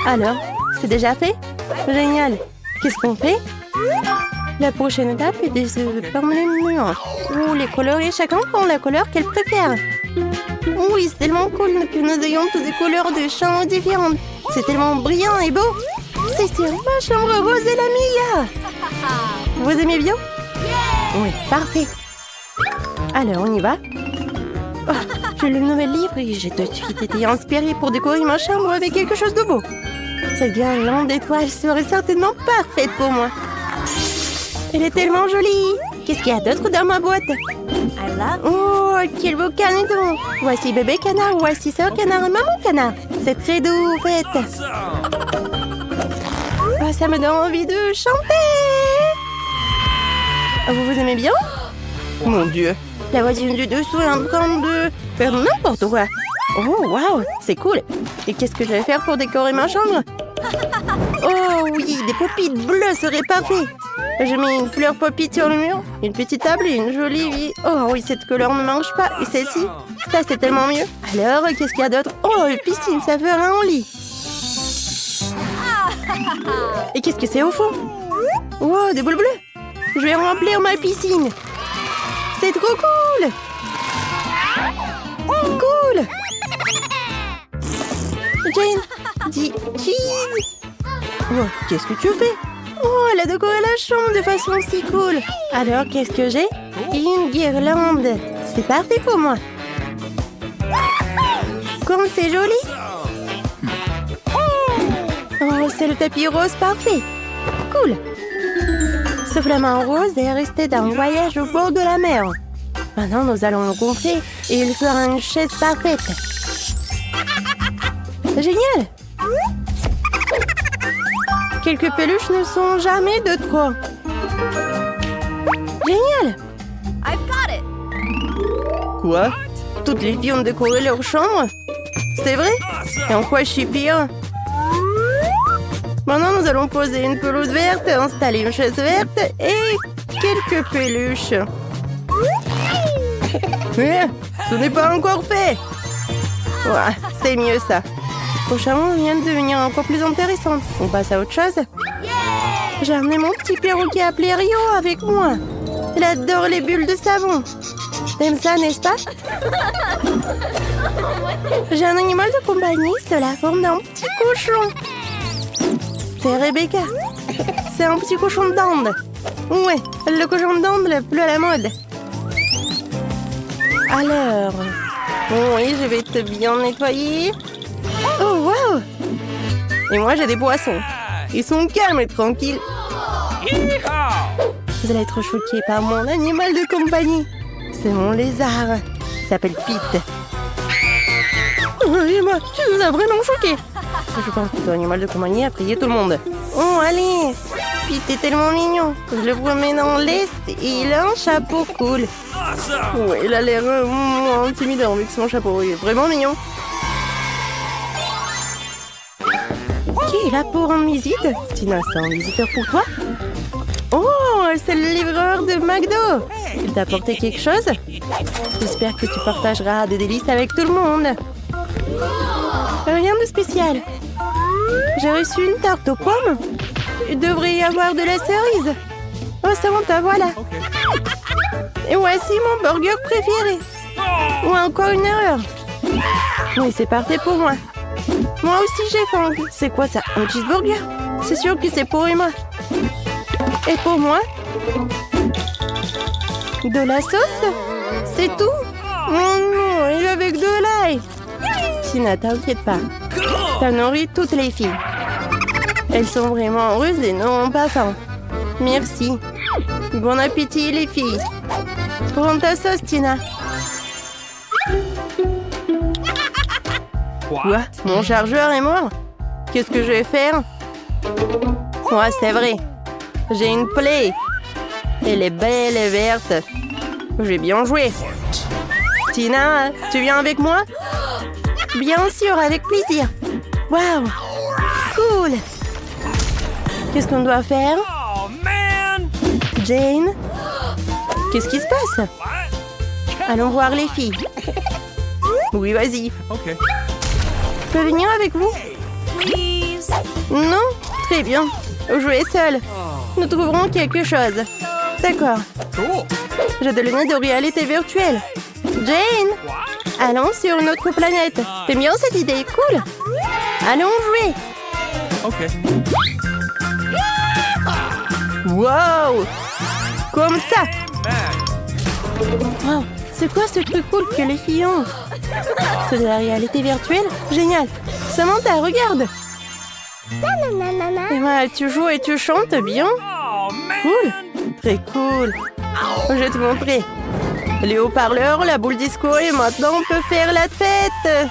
Alors, c'est déjà fait? Génial. Qu'est-ce qu'on fait? La prochaine étape est de se former les murs. Ou les colorer. Chacun prend la couleur qu'elle préfère. Oui, c'est tellement cool que nous ayons toutes des couleurs de champs différentes. C'est tellement brillant et beau. C'est sur ma chambre rose et la meilleure. Vous aimez bien? Oui, parfait. Alors, on y va? Oh, j'ai le nouvel livre et j'ai tout de suite été inspirée pour décorer ma chambre avec quelque chose de beau. Cette guirlande d'étoiles serait certainement parfaite pour moi. Elle est tellement jolie. Qu'est-ce qu'il y a d'autre dans ma boîte? Oh, quel beau caneton. Voici bébé canard, voici sœur canard et maman canard. C'est très doux, en fait. Oh, ça me donne envie de chanter. Vous aimez bien? Mon Dieu. La voisine du dessous est en train de faire n'importe quoi. Oh, waouh, c'est cool. Et qu'est-ce que je vais faire pour décorer ma chambre? Oh oui, des pop-it bleues seraient parfaits. Je mets une fleur pop-it sur le mur, une petite table et une jolie vie. Oh oui, cette couleur ne mange pas. Et celle-ci? Ça, c'est tellement mieux. Alors, qu'est-ce qu'il y a d'autre? Oh, une piscine, ça ferait un lit. Et qu'est-ce que c'est au fond? Oh, des boules bleues. Je vais remplir ma piscine. C'est trop cool! Cool! Jane, dis cheese! Oh, qu'est-ce que tu fais? Oh, elle a décoré la chambre de façon si cool! Alors, qu'est-ce que j'ai? Une guirlande! C'est parfait pour moi! c'est joli. Oh, c'est le tapis rose parfait. Cool. Ce flamant rose est resté d'un voyage au bord de la mer. Maintenant, nous allons le gonfler et il fera une chaise parfaite. Génial! Quelques peluches ne sont jamais de trop. Génial! I've got it. Quoi? Toutes les filles ont décoré leur chambre? C'est vrai? Et en quoi je suis pire? Maintenant, nous allons poser une pelouse verte, installer une chaise verte et quelques peluches. Mais ce n'est pas encore fait. Ouais, c'est mieux ça. Le prochain vient de devenir encore plus intéressant. On passe à autre chose. J'ai amené mon petit perroquet appelé Rio avec moi. Il adore les bulles de savon. T'aimes ça, n'est-ce pas? J'ai un animal de compagnie, c'est la forme d'un petit cochon. C'est Rebecca. C'est un petit cochon d'Inde. Ouais, le cochon d'Inde le plus à la mode. Alors, oui, je vais te bien nettoyer. Oh, wow! Et moi, j'ai des poissons. Ils sont calmes et tranquilles. Vous allez être choqués par mon animal de compagnie. C'est mon lézard. Il s'appelle Pete. Et moi, tu nous as vraiment choqués. Je pense que ton animal de compagnie a prié tout le monde. Oh, allez! Pete est tellement mignon. Je le promène dans l'Est et il a un chapeau cool. Ouais, il a l'air intimidant avec son chapeau. Il est vraiment mignon. Qui est là pour rendre visite? Tina, c'est un visiteur pour toi? Oh, c'est le livreur de McDo. Il t'a apporté quelque chose? J'espère que tu partageras des délices avec tout le monde. Rien de spécial. J'ai reçu une tarte aux pommes. Il devrait y avoir de la cerise. Oh, Samantha, voilà. Et voici mon burger préféré. Ou encore une erreur. Oui, c'est parfait pour moi. Moi aussi, j'ai faim. C'est quoi ça? Un cheeseburger? C'est sûr que c'est pour Emma. Et pour moi? De la sauce? C'est tout? Oh non, et avec de l'ail. Tina, t'inquiète pas. T'as nourri toutes les filles. Elles sont vraiment heureuses et n'ont pas faim. Merci. Bon appétit, les filles. Prends ta sauce, Tina. Quoi? Mon chargeur est mort? Qu'est-ce que je vais faire? Ouais, c'est vrai. J'ai une plaie. Elle est belle et verte. J'ai bien joué. Tina, tu viens avec moi? Bien sûr, avec plaisir. Waouh! Cool! Qu'est-ce qu'on doit faire? Oh, man! Jane? Qu'est-ce qui se passe? Allons voir les filles. Oui, vas-y. OK. Je peux venir avec vous? Please. Non? Très bien. Jouez seul. Nous trouverons quelque chose. D'accord. Cool. J'ai de lunettes de réalité virtuelle. Jane! Allons sur une autre planète. T'aimes bien cette idée? Cool. Allons jouer. OK. Wow! Comme ça. Man. Wow. C'est quoi ce truc cool que les filles ont? C'est de la réalité virtuelle? Génial. Samantha, regarde. Emma, tu joues et tu chantes bien. Oh, man! Cool. Très cool. Je vais te montrer. Les haut-parleurs, la boule disco et maintenant on peut faire la fête.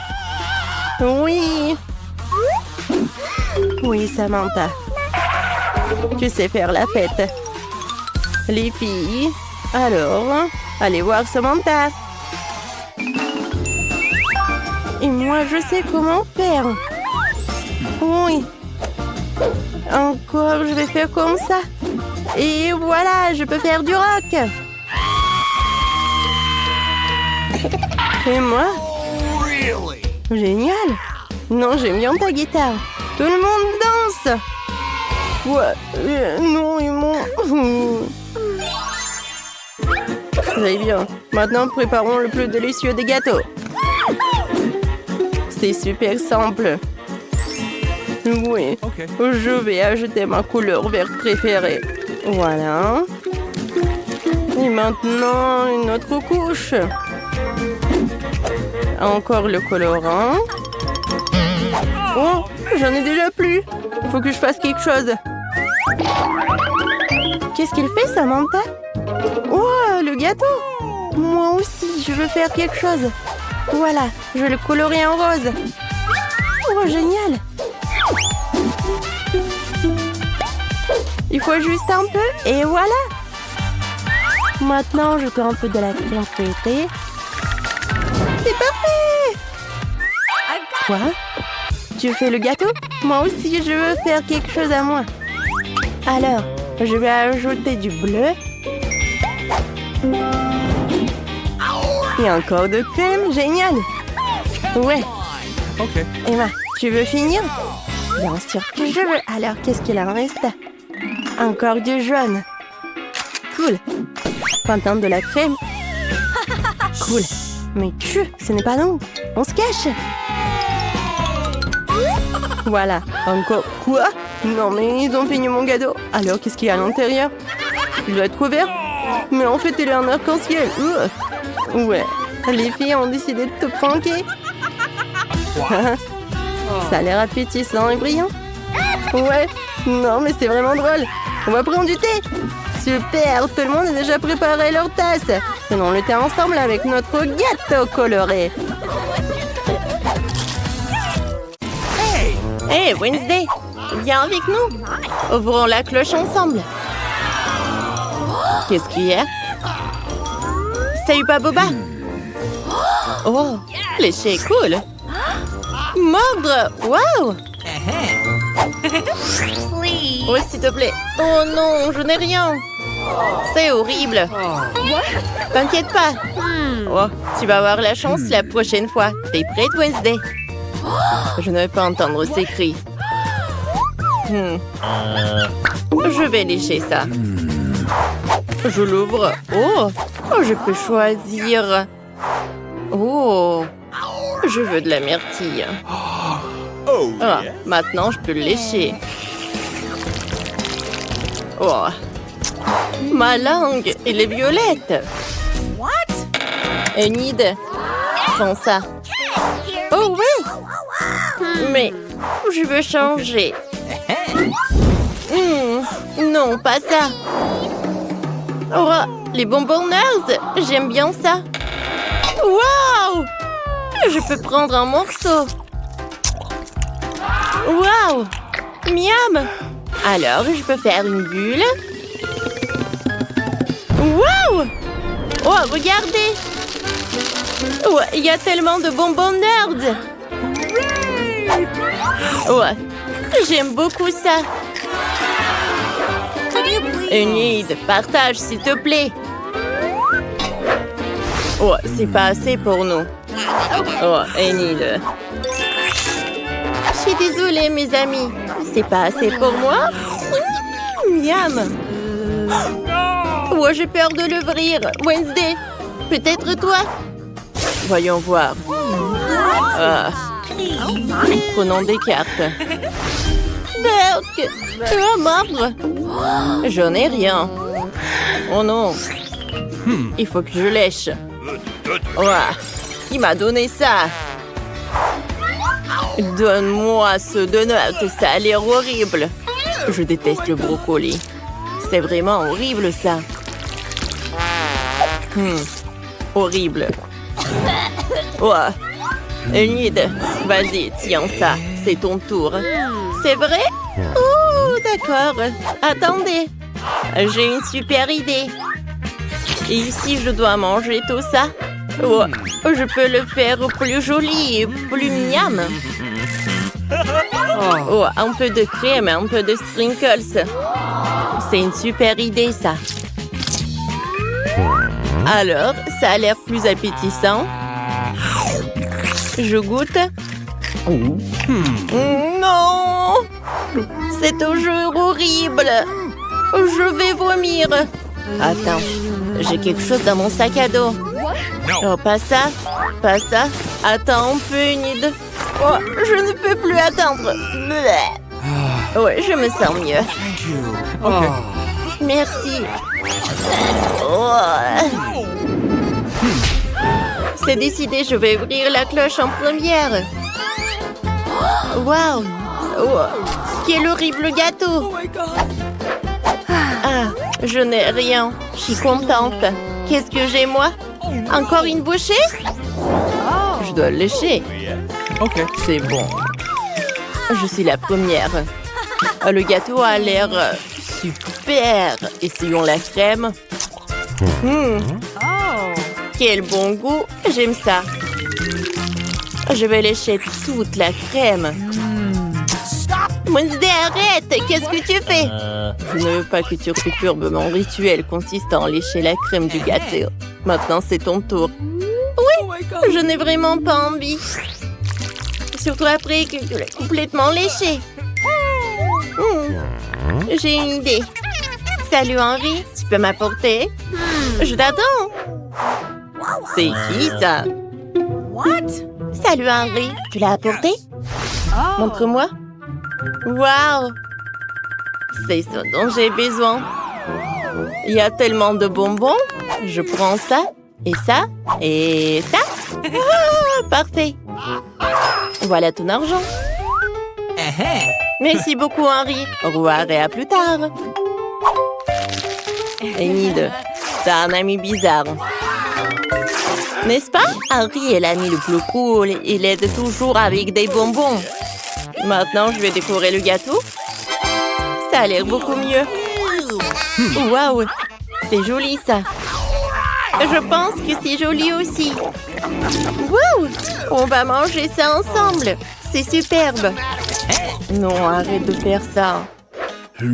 Oui. Oui, Samantha. Tu sais faire la fête. Les filles, alors, allez voir Samantha. Et moi, je sais comment faire. Oui. Encore, je vais faire comme ça. Et voilà, je peux faire du rock. Et moi? Really? Génial. Non, j'aime bien ta guitare. Tout le monde danse. Ouais, non, ils m'ont... Très bien. Maintenant, préparons le plus délicieux des gâteaux. C'est super simple. Oui, OK. je vais ajouter ma couleur verte préférée. Voilà. Et maintenant, une autre couche. Encore le colorant. Oh, j'en ai déjà plus. Il faut que je fasse quelque chose. Qu'est-ce qu'il fait, Samantha? Oh, le gâteau! Moi aussi, je veux faire quelque chose. Voilà, je vais le colorer en rose. Oh, génial! Il faut juste un peu, et voilà! Maintenant, je prends un peu de la crème feuilletée. C'est parfait! I've got Quoi? Tu fais le gâteau? Moi aussi, je veux faire quelque chose à moi. Alors, je vais ajouter du bleu. Et encore de crème, génial! Ouais, Okay. Emma, tu veux finir? Bien sûr que je veux. Alors, qu'est-ce qu'il en reste? Encore du jaune. Cool. Maintenant de la crème. Cool. Mais ce n'est pas nous. On se cache. Voilà. Encore. Quoi? Non, mais ils ont peigné mon gâteau. Alors, qu'est-ce qu'il y a à l'intérieur? Il doit être couvert. Mais en fait, il est en arc-en-ciel. Ouais. Les filles ont décidé de te pranker. Ça a l'air appétissant et brillant. Ouais. Non, mais c'est vraiment drôle. On va prendre du thé. Super, tout le monde a déjà préparé leur tasse. Prenons le thé ensemble avec notre gâteau coloré. Hey, Wednesday, viens avec nous. Ouvrons la cloche ensemble. Qu'est-ce qu'il y a? Salut, pas Boba. Oh, lécher est cool. Mordre, waouh. please. Oh, s'il te plaît. Oh non, je n'ai rien. C'est horrible. T'inquiète pas. Oh, tu vas avoir la chance la prochaine fois. T'es prête, Wednesday? Je ne vais pas entendre ces cris. Je vais lécher ça. Je l'ouvre. Oh, je peux choisir. Oh, je veux de la myrtille. Ah, maintenant, je peux le lécher. Oh, ma langue, elle est violette. What? Enid, prends ça. Oh oui. Mais je veux changer. Non, pas ça. Oh, les bonbons nerds, j'aime bien ça. Waouh! Je peux prendre un morceau. Waouh! Miam! Alors, je peux faire une bulle. Waouh! Oh, regardez! Oh, il y a tellement de bonbons nerds. Ouais, j'aime beaucoup ça. Could you please? Enid, partage s'il te plaît. Oh, c'est pas assez pour nous. Oh, Enid. Je suis désolée, mes amis. C'est pas assez pour moi. Miam. Oh, j'ai peur de l'ouvrir. Wednesday, peut-être toi? Voyons voir. Ah, prenons des cartes. Berk, tu vas mordre. J'en ai rien. Oh non. Il faut que je lèche. Ouah, qui m'a donné ça? Donne-moi ce donut, ça a l'air horrible. Je déteste le brocoli. C'est vraiment horrible ça. Horrible. Ouah. Enid, vas-y, tiens ça. C'est ton tour. C'est vrai? Oh, d'accord. Attendez. J'ai une super idée. Et ici, je dois manger tout ça. Oh, je peux le faire plus joli et plus miam. Oh, un peu de crème, un peu de sprinkles. C'est une super idée, ça. Alors, ça a l'air plus appétissant. Je goûte. Non! C'est toujours horrible. Je vais vomir. Attends, j'ai quelque chose dans mon sac à dos. Oh, pas ça, pas ça. Attends un peu, Enid. Oh, je ne peux plus attendre. Ouais, je me sens mieux. Okay. Merci. Oh. C'est décidé, je vais ouvrir la cloche en première. Waouh! Oh, quel horrible gâteau! Ah, je n'ai rien. Je suis contente. Qu'est-ce que j'ai, moi? Encore une bouchée? Je dois le lécher. Okay. C'est bon. Je suis la première. Le gâteau a l'air super. Essayons la crème. Quel bon goût. J'aime ça. Je vais lécher toute la crème. Wednesday, arrête! Qu'est-ce que tu fais? Je ne veux pas que tu perturbes mon rituel consistant en lécher la crème du gâteau. Maintenant, c'est ton tour. Oui, je n'ai vraiment pas envie. Surtout après que tu l'as complètement léché. J'ai une idée. Salut Henri, tu peux m'apporter? Je t'attends. C'est qui ça? What? Salut Henri, tu l'as apporté? Montre-moi. Waouh! C'est ça dont j'ai besoin. Il y a tellement de bonbons. Je prends ça, et ça, et ça. Ah, parfait. Voilà ton argent. Merci beaucoup, Henri. Au revoir et à plus tard. Enid, t'as un ami bizarre. N'est-ce pas? Henri est l'ami le plus cool. Il aide toujours avec des bonbons. Maintenant, je vais décorer le gâteau. Ça a l'air beaucoup mieux. Waouh! C'est joli, ça. Je pense que c'est joli aussi. Waouh! On va manger ça ensemble. C'est superbe. Non, arrête de faire ça. Je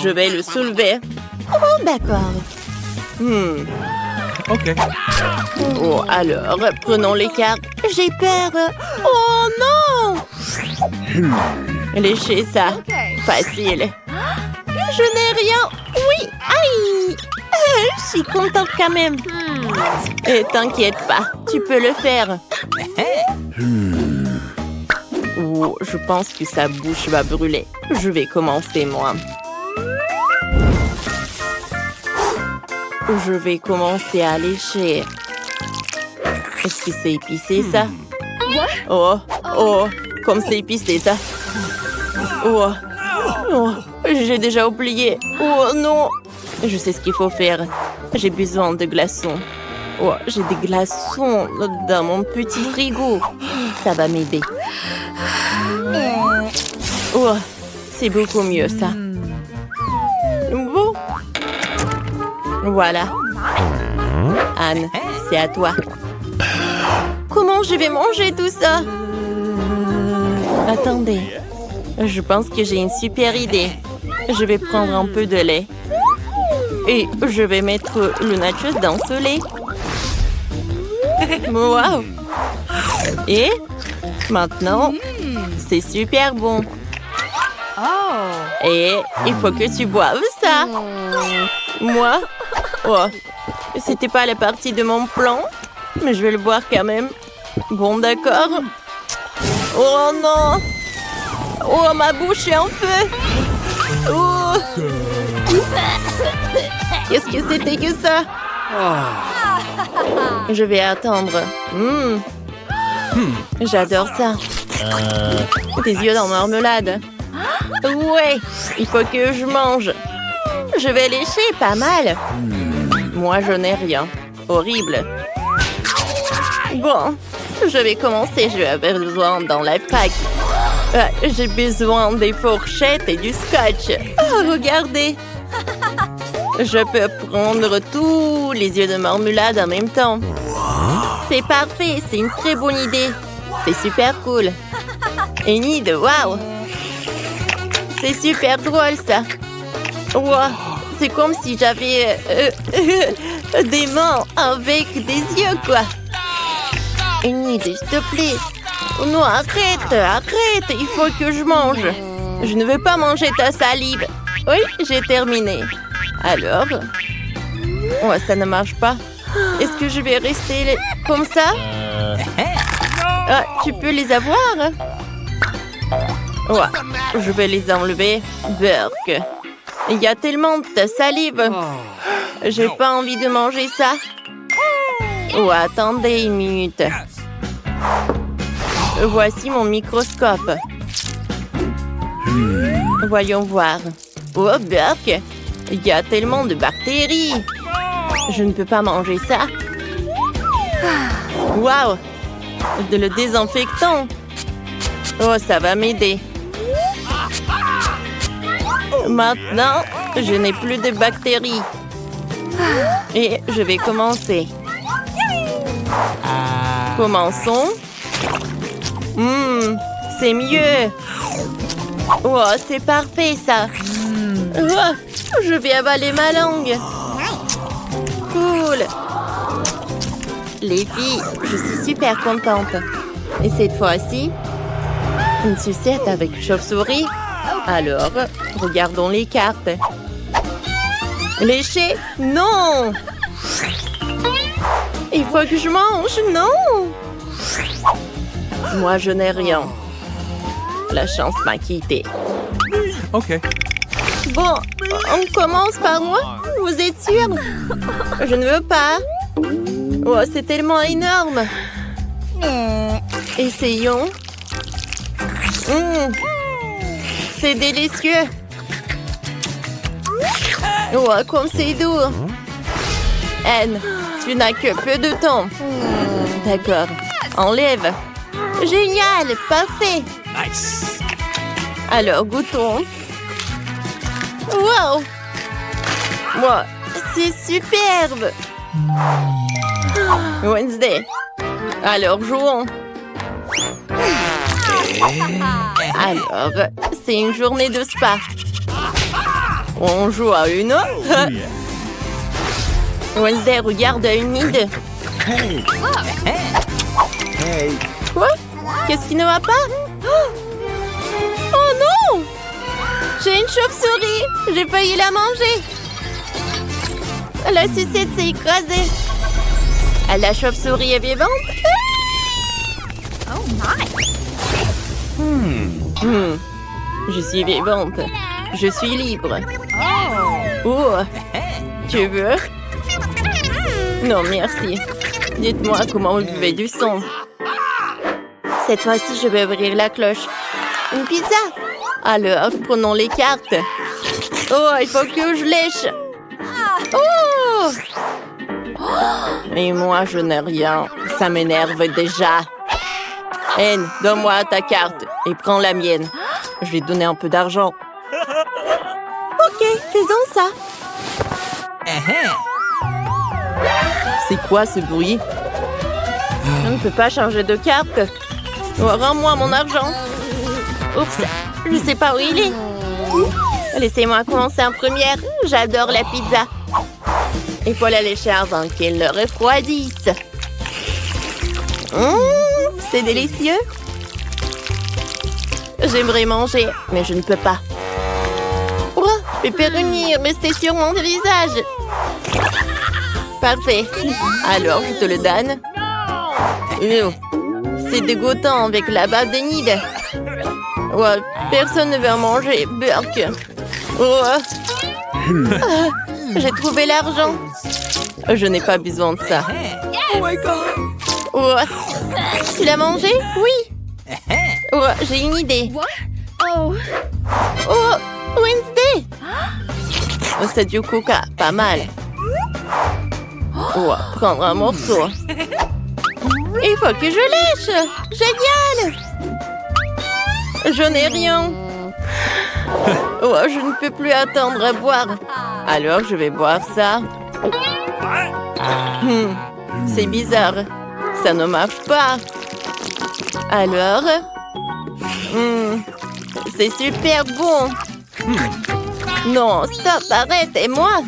vais le soulever. Oh, d'accord. Okay. Oh, alors, prenons les cartes. J'ai peur. Oh non! Léchez ça. Facile. Je n'ai rien. Oui, aïe! Je suis contente quand même. Et t'inquiète pas, tu peux le faire. Oh, je pense que sa bouche va brûler. Je vais commencer, moi. Je vais commencer à lécher. Est-ce que c'est épicé, ça? Oh, oh, comme c'est épicé, ça. Oh, oh, j'ai déjà oublié. Oh, non. Je sais ce qu'il faut faire. J'ai besoin de glaçons. Oh, j'ai des glaçons dans mon petit frigo. Ça va m'aider. Oh, c'est beaucoup mieux, ça. Bon. Voilà. Anne, c'est à toi. Comment je vais manger tout ça? Attendez. Je pense que j'ai une super idée. Je vais prendre un peu de lait. Et je vais mettre le nachos dans ce lait. Wow! Et maintenant, c'est super bon. Et il faut que tu boives ça. Moi? Oh, c'était pas la partie de mon plan, mais je vais le boire quand même. Bon, d'accord. Oh non! Oh, ma bouche est en feu! Oh! Qu'est-ce que c'était que ça? Je vais attendre. J'adore ça. Tes yeux dans marmelade. Ouais, il faut que je mange. Je vais lécher pas mal. Moi, je n'ai rien. Horrible. Bon, je vais commencer. Je vais avoir besoin dans la fac. J'ai besoin des fourchettes et du scotch. Oh, regardez. Je peux prendre tous les yeux de marmelade en même temps. C'est parfait, c'est une très bonne idée. C'est super cool. Enid, waouh! C'est super drôle, ça. Wow, c'est comme si j'avais des mains avec des yeux, quoi. Enid, s'il te plaît. Non, arrête, arrête. Il faut que je mange. Je ne veux pas manger ta salive. Oui, j'ai terminé. Alors? Oh, ça ne marche pas. Est-ce que je vais rester comme ça? Ah, tu peux les avoir? Ouais, je vais les enlever. Burk. Il y a tellement de salive. J'ai pas envie de manger ça. Oh, attendez une minute. Voici mon microscope. Voyons voir. Oh, Burk! Il y a tellement de bactéries. Je ne peux pas manger ça. Waouh! Le désinfectant. Oh, ça va m'aider. Maintenant, je n'ai plus de bactéries. Et je vais commencer. Commençons. C'est mieux. Oh, c'est parfait ça. Oh, je vais avaler ma langue. Cool. Les filles, je suis super contente. Et cette fois-ci, une sucette avec chauve-souris. Alors, regardons les cartes. Lécher? Non! Il faut que je mange, non! Moi, je n'ai rien. La chance m'a quitté. Okay. Bon, on commence par moi? Vous êtes sûr? Je ne veux pas. Oh, c'est tellement énorme. Essayons. C'est délicieux. Oh, comme c'est doux. Anne, tu n'as que peu de temps. D'accord. Enlève. Génial, parfait. Nice. Alors, goûtons. Wow! Wow, c'est superbe. Wednesday. Alors, jouons. Alors, c'est une journée de spa. On joue à une. Wednesday regarde à une idée. Quoi? Qu'est-ce qui ne va pas? Oh non! J'ai une chauve-souris. J'ai failli la manger. La sucette s'est écrasée. La chauve-souris est vivante? Oh my. Je suis vivante. Je suis libre. Oh, tu veux? Non, merci. Dites-moi comment vous buvez du sang. Cette fois-ci, je vais ouvrir la cloche. Une pizza? Alors, prenons les cartes. Oh, il faut que je lèche. Oh! Et moi, je n'ai rien. Ça m'énerve déjà. Anne, donne-moi ta carte et prends la mienne. Je vais donner un peu d'argent. Ok, faisons ça. C'est quoi ce bruit? Je ne peux pas changer de carte. Oh, rends-moi mon argent. Oups, je sais pas où il est. Laissez-moi commencer en première. J'adore la pizza. Il faut la lécher avant qu'elle ne refroidisse. C'est délicieux. J'aimerais manger, mais je ne peux pas. Oh, pepperoni, restez sur mon visage. Parfait. Alors, je te le donne. C'est dégoûtant avec la bave de nid. Ouais, personne ne veut en manger. Burk. Oh. J'ai trouvé l'argent. Je n'ai pas besoin de ça. Oh my god. Oh. Tu l'as mangé? Oui. Oh, j'ai une idée. What? Oh. Oh, Wednesday. Oh, c'est du coca, pas mal. Oh, prendre un morceau. Il faut que je lèche. Génial. Je n'ai rien. Oh, je ne peux plus attendre à boire. Alors, je vais boire ça. C'est bizarre. Ça ne marche pas. Alors... c'est super bon. Non, stop, arrête, et moi?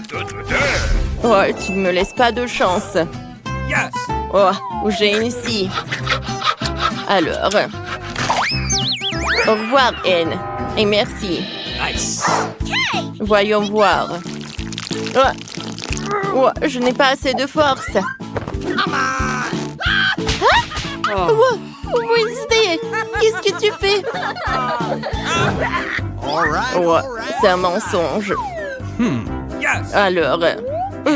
Oh, tu ne me laisses pas de chance. Oh, j'ai une ici. Alors... Au revoir, Anne. Et merci. Voyons voir. Oh, je n'ai pas assez de force. Oh, Wednesday, qu'est-ce que tu fais? Oh, c'est un mensonge. Alors,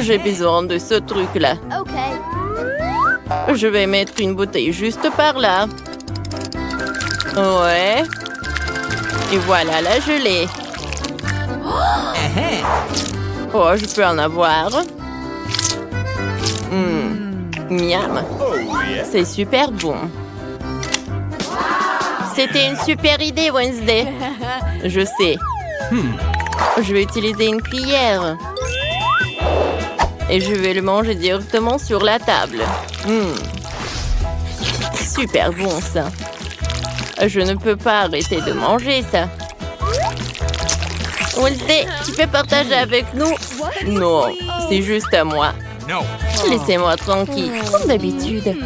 j'ai besoin de ce truc-là. Okay. Je vais mettre une bouteille juste par là. Ouais. Et voilà la gelée. Oh, je peux en avoir. Miam. C'est super bon. C'était une super idée, Wednesday. Je sais. Je vais utiliser une cuillère. Et je vais le manger directement sur la table. Super bon, ça. Je ne peux pas arrêter de manger ça. Wednesday, tu peux partager avec nous? Non, c'est juste à moi. No. Laissez-moi tranquille, comme d'habitude.